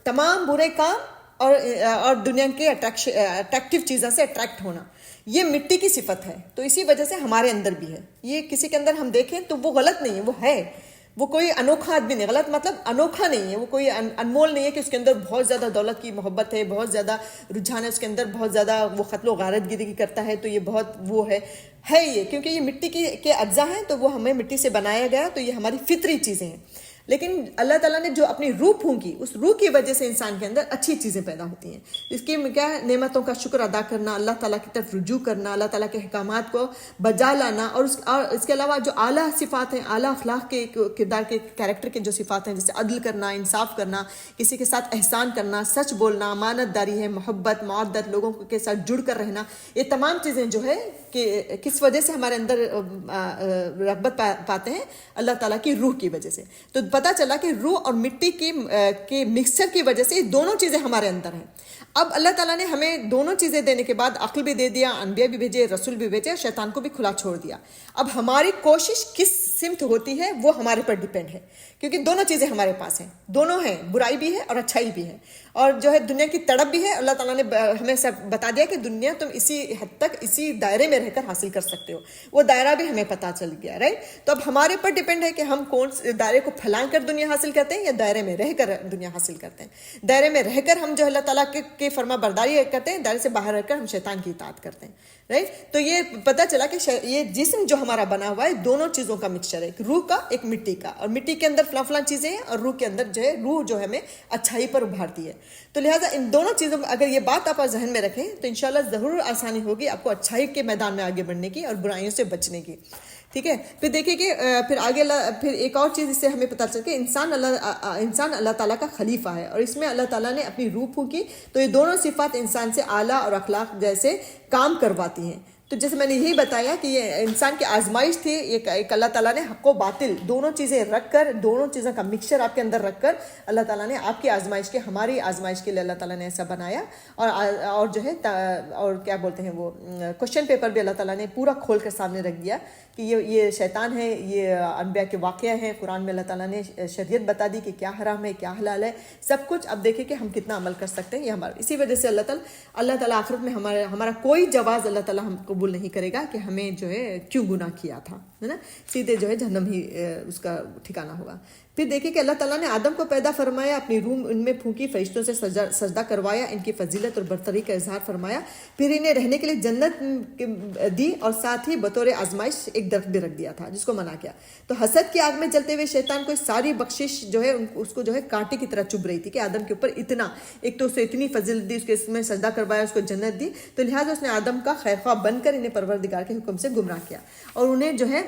تمام برے کام اور دنیا کے اٹریکٹیو چیزوں سے اٹریکٹ ہونا, یہ مٹی کی صفت ہے. تو اسی وجہ سے ہمارے اندر بھی ہے. یہ کسی کے اندر ہم دیکھیں تو وہ غلط نہیں ہے, وہ ہے, وہ کوئی انوکھا آدمی نہیں, غلط مطلب انوکھا نہیں ہے, وہ کوئی انمول نہیں ہے کہ اس کے اندر بہت زیادہ دولت کی محبت ہے, بہت زیادہ رجحان ہے اس کے اندر, بہت زیادہ وہ قتل و غارت گیری کرتا ہے, تو یہ بہت وہ ہے یہ, کیونکہ یہ مٹی کے اجزاء ہیں, تو وہ ہمیں مٹی سے بنایا گیا, تو یہ ہماری فطری چیزیں ہیں. لیکن اللہ تعالیٰ نے جو اپنی روح پھونکی, اس روح کی وجہ سے انسان کے اندر اچھی چیزیں پیدا ہوتی ہیں. اس کی کیا ہے, نعمتوں کا شکر ادا کرنا, اللہ تعالیٰ کی طرف رجوع کرنا, اللہ تعالیٰ کے احکامات کو بجا لانا, اور اس کے علاوہ جو اعلیٰ صفات ہیں, اعلیٰ اخلاق کے, کردار کے, کیریکٹر کے جو صفات ہیں, جیسے عدل کرنا, انصاف کرنا, کسی کے ساتھ احسان کرنا, سچ بولنا, امانت داری ہے, محبت, معدت, لوگوں کے ساتھ جڑ کر رہنا, یہ تمام چیزیں جو ہے کہ کس وجہ سے ہمارے اندر رغبت پاتے ہیں, اللہ تعالیٰ کی روح کی وجہ سے. تو پتہ چلا کہ روح اور مٹی کے مکسچر کی وجہ سے دونوں چیزیں ہمارے اندر ہیں. اب اللہ تعالیٰ نے ہمیں دونوں چیزیں دینے کے بعد عقل بھی دے دیا, انبیاء بھی بھیجے, رسول بھی بھیجے, شیطان کو بھی کھلا چھوڑ دیا. اب ہماری کوشش کس سمت ہوتی ہے وہ ہمارے پر ڈیپینڈ ہے, کیونکہ دونوں چیزیں ہمارے پاس ہیں, دونوں ہیں, برائی بھی ہے اور اچھائی بھی ہے. اور جو ہے دنیا کی تڑپ بھی ہے. اللہ تعالیٰ نے ہمیں سب بتا دیا کہ دنیا تم اسی حد تک اسی دائرے میں رہ کر حاصل کر سکتے ہو. وہ دائرہ بھی ہمیں پتہ چل گیا, رائٹ. تو اب ہمارے پر ڈیپینڈ ہے کہ ہم کون دائرے کو پھیلا کر دنیا حاصل کرتے ہیں یا دائرے میں رہ کر دنیا حاصل کرتے ہیں. دائرے میں رہ کر ہم جو اللہ تعالیٰ کے فرما برداری کرتے ہیں, دائرے سے باہر رہ کر ہم شیطان کی اطاعت کرتے ہیں, رائٹ. تو یہ پتہ چلا کہ یہ جسم جو ہمارا بنا ہوا ہے دونوں چیزوں کا مکسچر ہے, ایک روح کا ایک مٹی کا, اور مٹی کے اندر فلاں فلاں چیزیں ہیں اور روح کے اندر جو ہے روح جو ہمیں اچھائی پر ابھارتی ہے. تو لہٰذا ان دونوں چیزوں میں اگر یہ بات آپ ذہن میں رکھیں تو انشاءاللہ ضرور آسانی ہوگی آپ کو اچھائی کے میدان میں آگے بڑھنے کی اور برائیوں سے بچنے کی. ٹھیک ہے. پھر دیکھیے کہ پھر آگے پھر ایک اور چیز اس سے ہمیں پتہ چل کہ انسان اللہ تعالیٰ کا خلیفہ ہے, اور اس میں اللہ تعالیٰ نے اپنی روح پھونکی, تو یہ دونوں صفات انسان سے اعلیٰ اور اخلاق جیسے کام کرواتی ہیں. تو جیسے میں نے یہی بتایا کہ یہ انسان کی آزمائش تھی, ایک اللہ تعالیٰ نے حق و باطل دونوں چیزیں رکھ کر, دونوں چیزوں کا مکسچر آپ کے اندر رکھ کر اللہ تعالیٰ نے آپ کی آزمائش کے, ہماری آزمائش کے لیے اللہ تعالیٰ نے ایسا بنایا. اور جو ہے اور کیا بولتے ہیں وہ کوشچن پیپر بھی اللہ تعالیٰ نے پورا کھول کر سامنے رکھ دیا کہ یہ شیطان ہے, یہ انبیاء کے واقعہ ہیں. قرآن میں اللہ تعالیٰ نے شریعت بتا دی کہ کیا حرام ہے کیا حلال ہے, سب کچھ. اب دیکھیں کہ ہم کتنا عمل کر سکتے ہیں. یہ ہمارا اسی وجہ سے اللہ تعالیٰ آخرت میں ہمارا کوئی جواز اللہ تعالیٰ ہم قبول نہیں کرے گا کہ ہمیں جو ہے کیوں گناہ کیا تھا, ہے نا. سیدھے جو ہے جہنم ہی اس کا ٹھکانہ ہوگا. پھر دیکھیں کہ اللہ تعالیٰ نے آدم کو پیدا فرمایا, اپنی روح ان میں پھونکی, فرشتوں سے سجدہ کروایا, ان کی فضیلت اور برتری کا اظہار فرمایا, پھر انہیں رہنے کے لیے جنت دی, اور ساتھ ہی بطور آزمائش ایک درخت بھی رکھ دیا تھا جس کو منع کیا. تو حسد کی آگ میں جلتے ہوئے شیطان کو ساری بخشش جو ہے اس کو جو ہے کانٹے کی طرح چبھ رہی تھی کہ آدم کے اوپر اتنا, ایک تو اسے اتنی فضیلت دی, اس کے اس میں سجدہ کروایا, اس کو جنت دی, تو لہٰذا اس نے آدم کا خیرخواہ بن کر انہیں پروردگار کے حکم سے گمراہ کیا اور انہیں جو ہے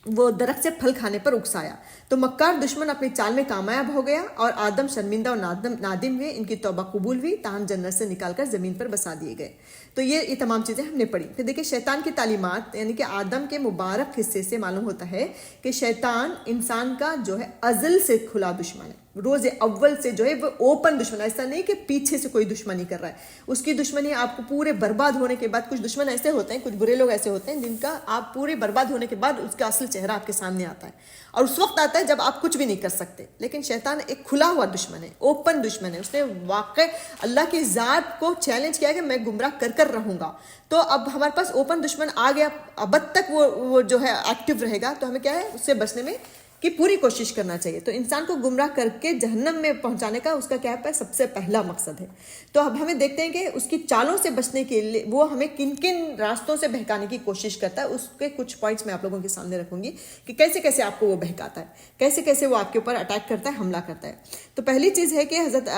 وہ درخت سے پھل کھانے پر اکسایا. تو مکار دشمن اپنی چال میں کامیاب ہو گیا اور آدم شرمندہ اور نادم ہوئے. ان کی توبہ قبول ہوئی, تاہم جنت سے نکال کر زمین پر بسا دیے گئے. تو یہ تمام چیزیں ہم نے پڑھی. پھر دیکھیں شیطان کی تعلیمات, یعنی کہ آدم کے مبارک حصے سے معلوم ہوتا ہے کہ شیطان انسان کا جو ہے ازل سے کھلا دشمن ہے. روز اول سے جو ہے وہ اوپن دشمن ہے, ایسا نہیں کہ پیچھے سے کوئی دشمنی کر رہا ہے. اس کی دشمنی آپ کو پورے برباد ہونے کے بعد, کچھ دشمن ایسے ہوتے ہیں, کچھ برے لوگ ایسے ہوتے ہیں جن کا آپ پورے برباد ہونے کے بعد اس کا اصل چہرہ آپ کے سامنے آتا ہے, اور اس وقت آتا ہے جب آپ کچھ بھی نہیں کر سکتے. لیکن شیطان ایک کھلا ہوا دشمن ہے, اوپن دشمن ہے. اس نے واقع اللہ کی ذات کو چیلنج کیا کہ میں گمراہ کر رہوں گا. تو اب ہمارے پاس اوپن دشمن آ گیا, ابد تک وہ جو ہے ایکٹیو رہے گا, تو ہمیں کیا ہے اس سے بچنے میں کی پوری کوشش کرنا چاہیے. تو انسان کو گمراہ کر کے جہنم میں پہنچانے کا اس کا کیا ہے سب سے پہلا مقصد ہے. تو اب ہمیں دیکھتے ہیں کہ اس کی چالوں سے بچنے کے لیے وہ ہمیں کن کن راستوں سے بہکانے کی کوشش کرتا ہے. اس کے کچھ پوائنٹس میں آپ لوگوں کے سامنے رکھوں گی کہ کیسے کیسے آپ کو وہ بہکاتا ہے, کیسے کیسے وہ آپ کے اوپر اٹیک کرتا ہے, حملہ کرتا ہے. تو پہلی چیز ہے کہ حضرت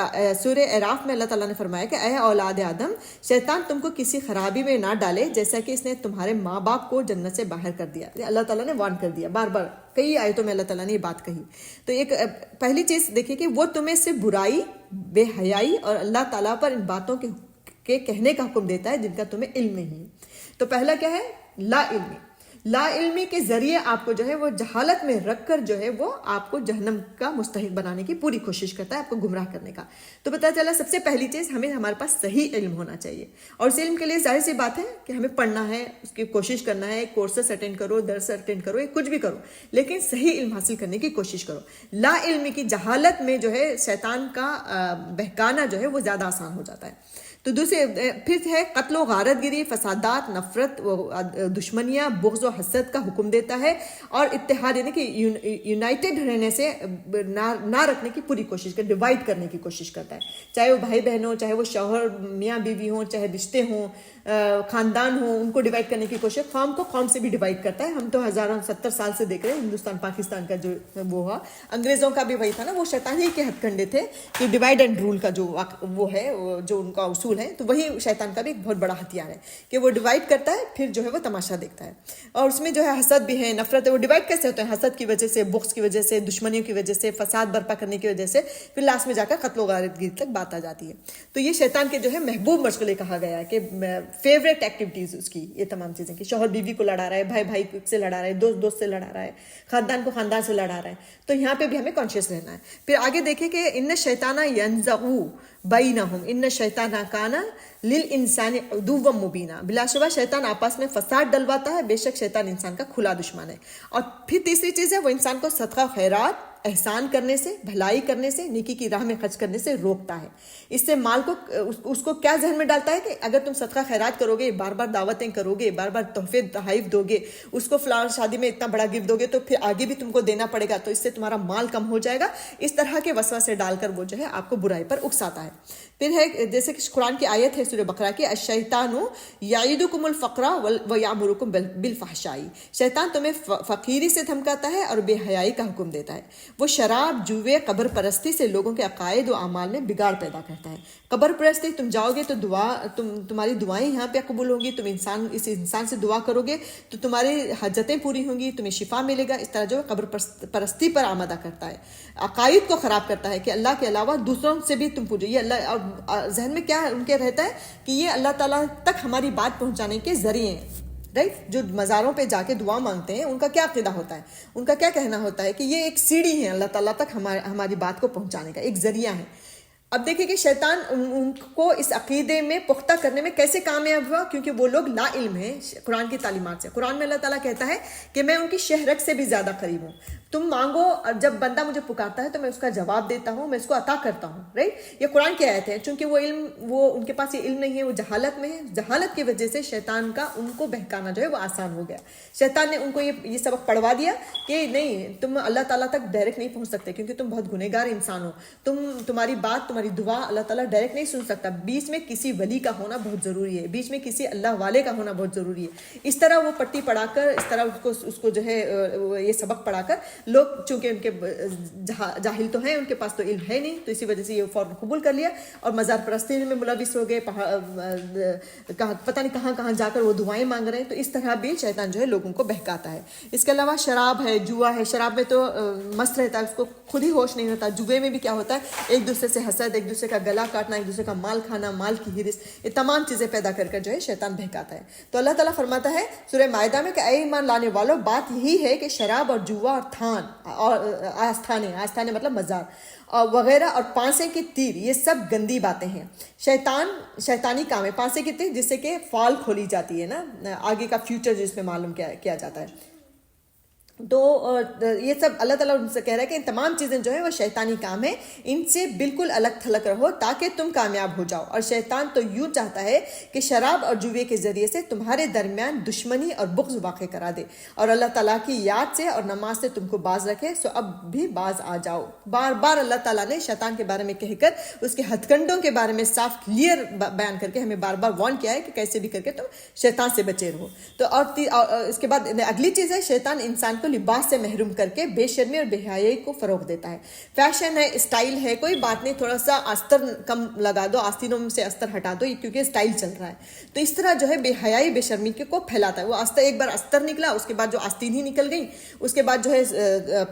سورہ اعراف میں اللہ تعالیٰ نے فرمایا کہ اے اولاد آدم, شیطان تم کو کسی خرابی میں نہ ڈالے جیسا کہ اس نے تمہارے ماں باپ کو جنت سے باہر کر دیا. اللہ تعالیٰ نے وارن کر دیا, بار بار کئی آیتوں میں اللہ تعالیٰ نے یہ بات کہی. تو ایک پہلی چیز دیکھیے کہ وہ تمہیں سے برائی, بے حیائی اور اللہ تعالیٰ پر ان باتوں کے کہنے کا حکم دیتا ہے جن کا تمہیں علم نہیں ہے. تو پہلا کیا ہے, لا علمی. لا علمی کے ذریعے آپ کو جو ہے وہ جہالت میں رکھ کر جو ہے وہ آپ کو جہنم کا مستحق بنانے کی پوری کوشش کرتا ہے, آپ کو گمراہ کرنے کا. تو پتہ چلا سب سے پہلی چیز ہمارے پاس صحیح علم ہونا چاہیے, اور اس علم کے لیے ظاہر سی بات ہے کہ ہمیں پڑھنا ہے, اس کی کوشش کرنا ہے, کورسز اٹینڈ کرو, درس اٹینڈ کرو, کچھ بھی کرو, لیکن صحیح علم حاصل کرنے کی کوشش کرو. لا علمی کی جہالت میں جو ہے شیطان کا بہکانا جو ہے وہ زیادہ آسان ہو جاتا ہے. تو دوسرے پھر ہے قتل و غارت گری, فسادات, نفرت, دشمنیاں, بغض و حسد کا حکم دیتا ہے, اور اتحاد یعنی کہ یونائٹڈ رہنے سے نہ رکھنے کی پوری کوشش کرتا ہے, ڈیوائڈ کرنے کی کوشش کرتا ہے. چاہے وہ بھائی بہن ہوں, چاہے وہ شوہر میاں بیوی ہوں, چاہے رشتے ہوں, خاندان ہوں, ان کو ڈیوائڈ کرنے کی کوشش. قوم کو قوم سے بھی ڈیوائڈ کرتا ہے. ہم تو 70 سال سے دیکھ رہے ہیں ہندوستان پاکستان کا جو وہ ہوا, انگریزوں کا بھی وہی تھا نا, وہ شیطان ہی کے ہتھ کنڈے تھے کہ ڈیوائڈ اینڈ رول کا جو وہ ہے, جو ان کا اصول ہے, تو وہی شیطان کا بھی ایک بہت بڑا ہتھیار ہے کہ وہ ڈیوائڈ کرتا ہے, پھر جو ہے وہ تماشا دیکھتا ہے. اور اس میں جو ہے حسد بھی ہے, نفرت ہے. وہ ڈیوائڈ کیسے ہوتے ہیں, حسد کی وجہ سے, بغض کی وجہ سے, دشمنیوں کی وجہ سے, فساد برپا کرنے کی وجہ سے, پھر لاسٹ میں جا کر قتل و غارت گری تک بات آ جاتی ہے. تو یہ شیطان کے جو ہے محبوب مشغلے کہا گیا ہے کہ فیوریٹ ایکٹیویٹیز اس کی یہ تمام چیزیں, کہ شوہر بیوی کو لڑا رہا ہے, بھائی بھائی سے لڑا رہا ہے, دوست سے لڑا رہا ہے, خاندان کو خاندان سے لڑا رہا ہے. تو یہاں پہ بھی ہمیں کانشیس رہنا ہے. پھر آگے دیکھیں کہ ان الشیطان ینزغ بینہم ان الشیطان کان للانسان عدوا مبینا. بلا شبہ شیطان آپس میں فساد ڈلواتا ہے, بے شک شیطان انسان کا کھلا دشمن ہے. اور پھر تیسری چیز ہے وہ انسان کو صدقہ خیرات احسان کرنے سے، بھلائی کرنے سے، نیکی کی راہ میں خرچ کرنے سے روکتا ہے. اس سے مال کو اس کو کیا ذہن میں ڈالتا ہے کہ اگر تم صدقہ خیرات کرو گے، بار بار دعوتیں کرو گے، بار بار تحفے تحائف دو گے، اس کو فلاں شادی میں اتنا بڑا گفٹ دو گے تو پھر آگے بھی تم کو دینا پڑے گا، تو اس سے تمہارا مال کم ہو جائے گا. اس طرح کے وسوسے ڈال کر وہ جو ہے آپ کو برائی پر اکساتا ہے. پھر ہے جیسے کہ قرآن کی آیت ہے سورہ بقرہ کی، الشیطان یعیدکم الفقر ویامرکم بالفحشاء. شیطان تمہیں فقیری سے دھمکاتا ہے اور بے حیائی کا حکم دیتا ہے. وہ شراب، جوئے، قبر پرستی سے لوگوں کے عقائد و اعمال میں بگاڑ پیدا کرتا ہے. قبر پرستی، تم جاؤ گے تو تمہاری دعائیں یہاں پہ قبول ہوں گی، تم اس انسان سے دعا کرو گے تو تمہاری حاجتیں پوری ہوں گی، تمہیں شفا ملے گا. اس طرح جو قبر پرستی پر آمادہ کرتا ہے، عقائد کو خراب کرتا ہے کہ اللہ کے علاوہ دوسروں سے بھی تم پوجو. یہ اللہ، اور ذہن میں کیا ان کے رہتا ہے کہ یہ اللہ تعالیٰ تک ہماری بات پہنچانے کے ذریعے ہیں. رائٹ، جو مزاروں پہ جا کے دعا مانگتے ہیں ان کا کیا عقیدہ ہوتا ہے، ان کا کیا کہنا ہوتا ہے کہ یہ ایک سیڑھی ہے اللہ تعالیٰ تک ہماری بات کو پہنچانے کا، ایک ذریعہ ہے. اب دیکھیں کہ شیطان ان کو اس عقیدے میں پختہ کرنے میں کیسے کامیاب ہوا، کیونکہ وہ لوگ لا علم ہیں قرآن کی تعلیمات سے. قرآن میں اللہ تعالیٰ کہتا ہے کہ میں ان کی شہرت سے بھی زیادہ قریب ہوں. تم مانگو، اور جب بندہ مجھے پکارتا ہے تو میں اس کا جواب دیتا ہوں، میں اس کو عطا کرتا ہوں. رائٹ، یہ قرآن کی آیت ہے. چونکہ وہ ان کے پاس یہ علم نہیں ہے، وہ جہالت میں ہے. جہالت کی وجہ سے شیطان کا ان کو بہکانا جو ہے وہ آسان ہو گیا. شیطان نے ان کو یہ سبق پڑھوا دیا کہ نہیں، تم اللہ تعالیٰ تک ڈائریکٹ نہیں پہنچ سکتے کیونکہ تم بہت گنہگار انسان ہو. تمہاری بات، تمہاری دعا اللہ تعالیٰ ڈائریکٹ نہیں سن سکتا. بیچ میں کسی ولی کا ہونا بہت ضروری ہے، بیچ میں کسی اللہ والے کا ہونا بہت ضروری ہے. اس طرح وہ پٹی پڑھا کر، اس طرح اس کو جو ہے یہ سبق پڑھا کر لوگ، چونکہ ان کے جاہل تو ہیں، ان کے پاس تو علم ہے نہیں، تو اسی وجہ سے یہ فوراً قبول کر لیا اور مزار پرستی میں ملوث ہو گئے. پتہ نہیں کہاں کہاں جا کر وہ دعائیں مانگ رہے ہیں. تو اس طرح بھی شیطان جو ہے لوگوں کو بہکاتا ہے. اس کے علاوہ شراب ہے، جوا ہے. شراب میں تو مست رہتا ہے، اس کو خود ہی ہوش نہیں ہوتا. جوے میں بھی کیا ہوتا ہے، ایک دوسرے سے حسد، ایک دوسرے کا گلا کاٹنا، ایک دوسرے کا مال کھانا، مال کی ہرس، یہ تمام چیزیں پیدا کر جو ہے شیطان بہکاتا ہے. تو اللہ تعالیٰ فرماتا ہے سورہ مائدہ میں کہ اے ایمان لانے والوں، بات یہی ہے کہ شراب اور جوا اور تھان اور آستانے مطلب مزار اور وغیرہ اور پانسے کی تیر، یہ سب گندی باتیں ہیں. شیطانی کام ہے. پانسے کی تیر جس سے کہ فال کھولی جاتی ہے نا، آگے کا فیوچر جس میں معلوم کیا جاتا ہے. تو یہ سب اللہ تعالیٰ ان سے کہہ رہا ہے کہ ان تمام چیزیں جو ہیں وہ شیطانی کام ہے، ان سے بالکل الگ تھلگ رہو تاکہ تم کامیاب ہو جاؤ. اور شیطان تو یوں چاہتا ہے کہ شراب اور جوے کے ذریعے سے تمہارے درمیان دشمنی اور بغض واقع کرا دے اور اللہ تعالیٰ کی یاد سے اور نماز سے تم کو باز رکھے. سو اب بھی باز آ جاؤ. بار بار اللہ تعالیٰ نے شیطان کے بارے میں کہہ کر، اس کے ہتھ کنڈوں کے بارے میں صاف کلیئر بیان کر کے ہمیں بار بار وارن کیا ہے کہ کیسے بھی کر کے تم شیطان سے بچے رہو. تو اور اس کے بعد اگلی چیز ہے، شیطان انسان کو لباس سے محروم کر کے بے شرمی اور بے حیائی کو فروغ دیتا ہے. فیشن ہے، اسٹائل ہے، کوئی بات نہیں، تھوڑا سا استر کم لگا دو، آستینوں سے استر ہٹا دو کیونکہ اسٹائل چل رہا ہے. تو اس طرح جو ہے بے حیائی، بے شرمی کو پھیلاتا ہے. وہ استر، ایک بار استر نکلا، اس کے بعد جو آستین ہی نکل گئی، اس کے بعد جو ہے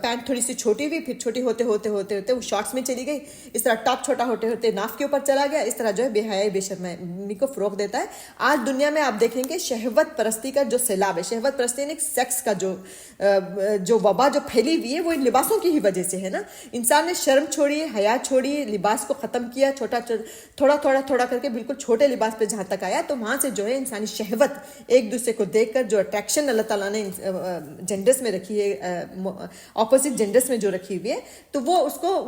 پینٹ تھوڑی سی چھوٹی ہوئی، پھر چھوٹی ہوتے ہوتے ہوتے ہوتے وہ شارٹس میں چلی گئی. اس طرح ٹاپ چھوٹا ہوتے ہوتے ناف کے اوپر چلا گیا. اس طرح جو ہے بے حیائی، بے شرمی کو فروغ دیتا ہے. آج دنیا میں آپ دیکھیں گے شہوت پرستی کا جو سیلاب ہے، شہوت پرستی یعنی سیکس کا جو وبا جو پھیلی ہوئی ہے وہ ان لباسوں کی ہی وجہ سے ہے نا. انسان نے شرم چھوڑی، حیا چھوڑی، لباس کو ختم کیا، تھوڑا کر کے بالکل چھوٹے لباس پہ جہاں تک آیا. تو وہاں سے جو ہے انسانی شہوت، ایک دوسرے کو دیکھ کر جو اٹریکشن اللہ تعالیٰ نے جینڈرس میں رکھی ہے، اپوزٹ جینڈرس میں جو رکھی ہوئی ہے، تو وہ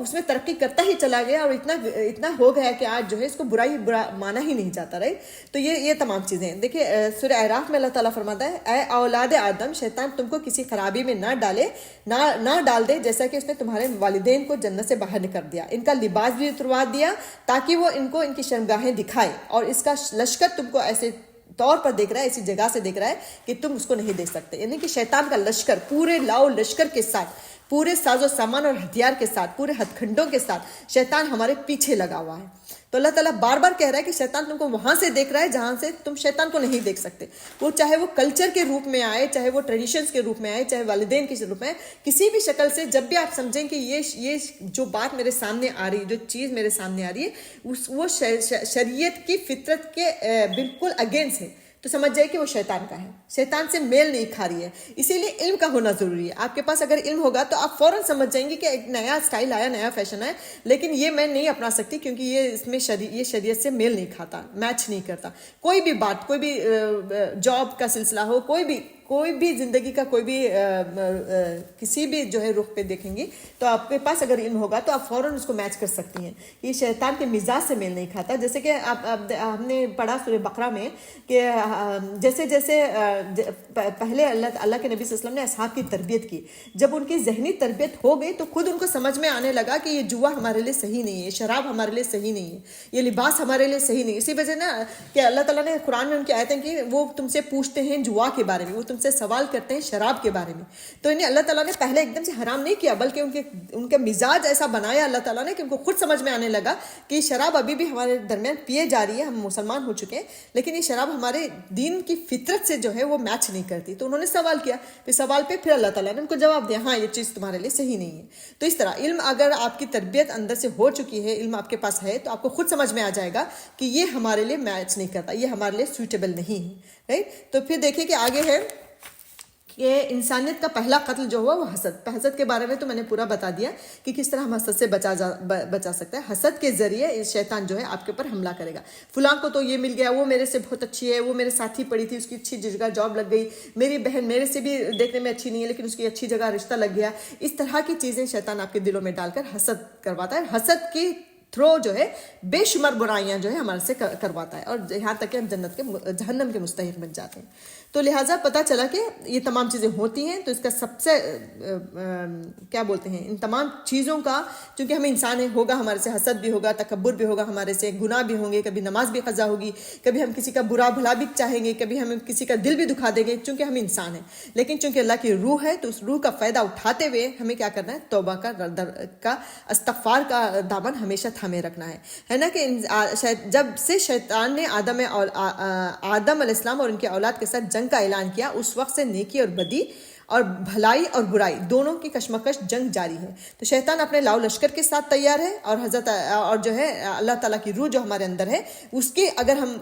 اس میں ترقی کرتا ہی چلا گیا اور اتنا ہو گیا کہ آج جو ہے اس کو برا مانا ہی نہیں جاتا. رائٹ، تو یہ تمام چیزیں. دیکھیے سورہ اعراف میں اللہ تعالیٰ فرماتا ہے اے اولاد آدم، شیطان تم کو کسی خرابی میں نہ ڈال دے جیسا کہ اس نے تمہارے والدین کو جنت سے باہر نکل دیا، ان کا لباس بھی اتروا دیا تاکہ وہ ان کو ان کی شرمگاہیں دکھائے، اور اس کا لشکر تم کو ایسے طور پر دیکھ رہا ہے، ایسی جگہ سے دیکھ رہا ہے کہ تم اس کو نہیں دیکھ سکتے. یعنی کہ شیطان کا لشکر پورے لاؤ لشکر کے ساتھ، پورے ساز و سامان اور ہتھیار کے ساتھ، پورے ہتھ کنڈوں کے ساتھ شیطان ہمارے پیچھے لگا ہوا ہے. تو اللہ تعالیٰ بار بار کہہ رہا ہے کہ شیطان تم کو وہاں سے دیکھ رہا ہے جہاں سے تم شیطان کو نہیں دیکھ سکتے. وہ چاہے وہ کلچر کے روپ میں آئے، چاہے وہ ٹریڈیشنز کے روپ میں آئے، چاہے والدین کے روپ میں آئے، کسی بھی شکل سے جب بھی آپ سمجھیں کہ یہ جو بات میرے سامنے آ رہی ہے، جو چیز میرے سامنے آ رہی ہے وہ شریعت کی فطرت کے بالکل اگینسٹ ہے، تو سمجھ جائے کہ وہ شیطان کا ہے، شیطان سے میل نہیں کھا رہی ہے. اسی لیے علم کا ہونا ضروری ہے. آپ کے پاس اگر علم ہوگا تو آپ فوراً سمجھ جائیں گے کہ ایک نیا اسٹائل آیا، نیا فیشن ہے، لیکن یہ میں نہیں اپنا سکتی کیونکہ یہ شریعت سے میل نہیں کھاتا، میچ نہیں کرتا. کوئی بھی بات، کوئی بھی جاب کا سلسلہ ہو، کوئی بھی زندگی کا کوئی بھی کسی بھی جو ہے رخ پہ دیکھیں گی تو آپ کے پاس اگر علم ہوگا تو آپ فوراً اس کو میچ کر سکتی ہیں. یہ شیطان کے مزاج سے میل نہیں کھاتا. جیسے کہ ہم نے پڑھا سورہ بقرہ میں کہ جیسے جیسے پہلے اللہ کے نبی صلی اللہ علیہ وسلم نے اصحاب کی تربیت کی, جب ان کی ذہنی تربیت ہو گئی تو خود ان کو سمجھ میں آنے لگا کہ یہ جوا ہمارے لیے صحیح نہیں ہے, شراب ہمارے لیے صحیح نہیں ہے, یہ لباس ہمارے لیے صحیح نہیں. اسی وجہ نا کہ اللہ تعالیٰ نے قرآن میں ان کی آیتیں کہ وہ تم سے پوچھتے ہیں جوا کے بارے میں, وہ تم سے سوال کرتے ہیں شراب کے بارے میں. تو انہیں اللہ تعالیٰ نے پہلے ایک دم سے حرام نہیں کیا, بلکہ ان کے مزاج ایسا بنایا اللہ تعالیٰ نے کہ ان کو خود سمجھ میں آنے لگا کہ یہ شراب ابھی بھی ہمارے درمیان پیے جا رہی ہے, ہم مسلمان ہو چکے ہیں لیکن یہ شراب ہمارے دین کی فطرت سے جو ہے وہ میچ نہیں کرتی. تو انہوں نے سوال کیا, پھر سوال پہ پھر اللہ تعالیٰ نے ان کو جواب دیا, ہاں یہ چیز تمہارے لیے صحیح نہیں ہے. تو اس طرح علم اگر آپ کی تربیت اندر سے ہو چکی ہے, علم آپ کے پاس ہے, تو آپ کو خود سمجھ میں آ جائے گا کہ یہ ہمارے لیے میچ نہیں کرتا, یہ ہمارے لیے سوٹیبل نہیں ہے, رائٹ. تو پھر دیکھیں کہ آگے ہے کہ انسانیت کا پہلا قتل جو ہوا وہ حسد. حسد کے بارے میں تو میں نے پورا بتا دیا کہ کس طرح ہم حسد سے بچا سکتا ہے. حسد کے ذریعے شیطان جو ہے آپ کے اوپر حملہ کرے گا. فلاں کو تو یہ مل گیا, وہ میرے سے بہت اچھی ہے, وہ میرے ساتھ ہی پڑھی تھی, اس کی اچھی جگہ جاب لگ گئی, میری بہن میرے سے بھی دیکھنے میں اچھی نہیں ہے لیکن اس کی اچھی جگہ رشتہ لگ گیا. اس طرح کی چیزیں شیطان آپ کے دلوں میں ڈال کر حسد کرواتا ہے. حسد کی تھرو جو ہے بے شمار برائیاں جو ہے ہمارے سے کرواتا ہے, اور یہاں تک کہ ہم جہنم کے مستحق بن جاتے ہیں. تو لہٰذا پتہ چلا کہ یہ تمام چیزیں ہوتی ہیں. تو اس کا سب سے کیا بولتے ہیں, ان تمام چیزوں کا, چونکہ ہم انسان ہیں, ہوگا ہمارے سے حسد بھی ہوگا, تکبر بھی ہوگا, ہمارے سے گناہ بھی ہوں گے, کبھی نماز بھی قضا ہوگی, کبھی ہم کسی کا برا بھلا بھی چاہیں گے, کبھی ہم کسی کا دل بھی دکھا دیں گے, چونکہ ہم انسان ہیں. لیکن چونکہ اللہ کی روح ہے تو اس روح کا فائدہ اٹھاتے ہوئے ہمیں کیا کرنا ہے, توبہ کا استغفار کا دامن ہمیشہ تھامے رکھنا ہے نا. کہ جب سے شیطان نے آدم علیہ السلام اور ان کے اولاد کے ساتھ جنگ کا اعلان کیا, اس وقت سے نیکی اور بدی اور بھلائی اور برائی دونوں کی کشمکش جنگ جاری ہے. تو شیطان اپنے لاؤ لشکر کے ساتھ تیار ہے, اور جو ہے اللہ تعالیٰ کی روح جو ہمارے اندر ہے اس کی اگر ہم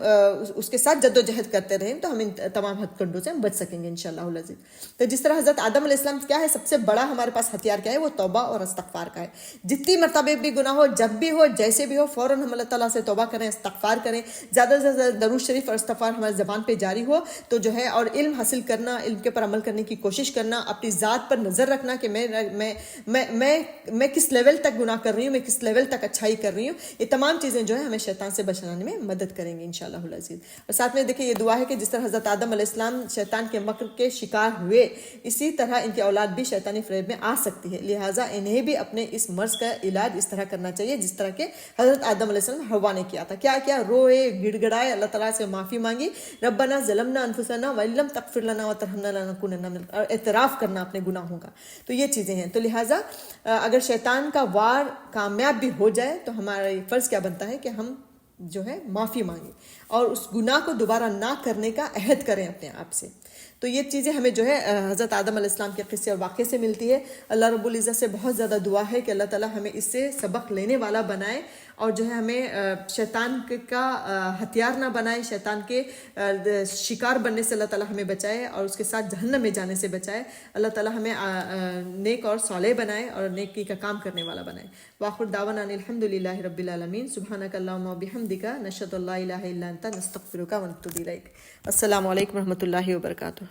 اس کے ساتھ جد و جہد کرتے رہیں تو ہم ان تمام ہتھ کنڈوں سے ہم بچ سکیں گے انشاءاللہ العزیز. تو جس طرح حضرت آدم علیہ السلام کیا ہے, سب سے بڑا ہمارے پاس ہتھیار کیا ہے, وہ توبہ اور استغفار کا ہے. جتنی مرتبہ بھی گناہ ہو, جب بھی ہو, جیسے بھی ہو, فوراً ہم اللہ تعالیٰ سے توبہ کریں, استغفار کریں, زیادہ سے زیادہ درود شریف اور استغفار ہماری زبان پہ جاری ہو تو جو ہے, اور علم حاصل کرنا, علم کے پر عمل کرنے کی کوشش کرنا, اپنی ذات پر نظر رکھنا کہ میں کس لیول تک گناہ کر رہی ہوں, میں کس لیول تک اچھائی کر رہی ہوں. یہ تمام چیزیں جو ہے ہمیں شیطان سے بچانے میں مدد کریں گے انشاءاللہ العزیز. اور ساتھ میں دیکھیں یہ دعا ہے کہ جس طرح حضرت آدم علیہ السلام شیطان کے مکر کے شکار ہوئے, اسی طرح ان کی اولاد بھی شیطانی فریب میں آ سکتی ہے. لہٰذا انہیں بھی اپنے اس مرض کا علاج اس طرح کرنا چاہیے جس طرح کہ حضرت آدم علیہ السلام حوا نے کیا تھا. کیا روئے, گڑ گڑائے, اللہ تعالیٰ سے معافی مانگی, ربنا ظلمنا انفسنا وان لم تغفر لنا وترحمنا لنکونن من, اور اعتراف کرنا اپنے گناہوں کا. تو یہ چیزیں ہیں. تو لہٰذا اگر شیطان کا وار کامیاب بھی ہو جائے تو ہمارا فرض کیا بنتا ہے کہ ہم جو ہے معافی مانگیں اور اس گناہ کو دوبارہ نہ کرنے کا عہد کریں اپنے آپ سے. تو یہ چیزیں ہمیں جو ہے حضرت آدم علیہ السلام کے قصے اور واقعے سے ملتی ہے. اللہ رب العزت سے بہت زیادہ دعا ہے کہ اللہ تعالیٰ ہمیں اس سے سبق لینے والا بنائے, اور جو ہے ہمیں شیطان کا ہتھیار نہ بنائے, شیطان کے شکار بننے سے اللہ تعالیٰ ہمیں بچائے اور اس کے ساتھ جہنم میں جانے سے بچائے. اللہ تعالیٰ ہمیں نیک اور صالح بنائے اور نیکی کا کام کرنے والا بنائے. وآخر دعوانا ان الحمد للہ رب العالمین. سبحانک اللہم وبحمدک, نشہد ان لا الہ الا انت, نستغفرک ونتوب الیک. السلام علیکم ورحمۃ اللہ وبرکاتہ.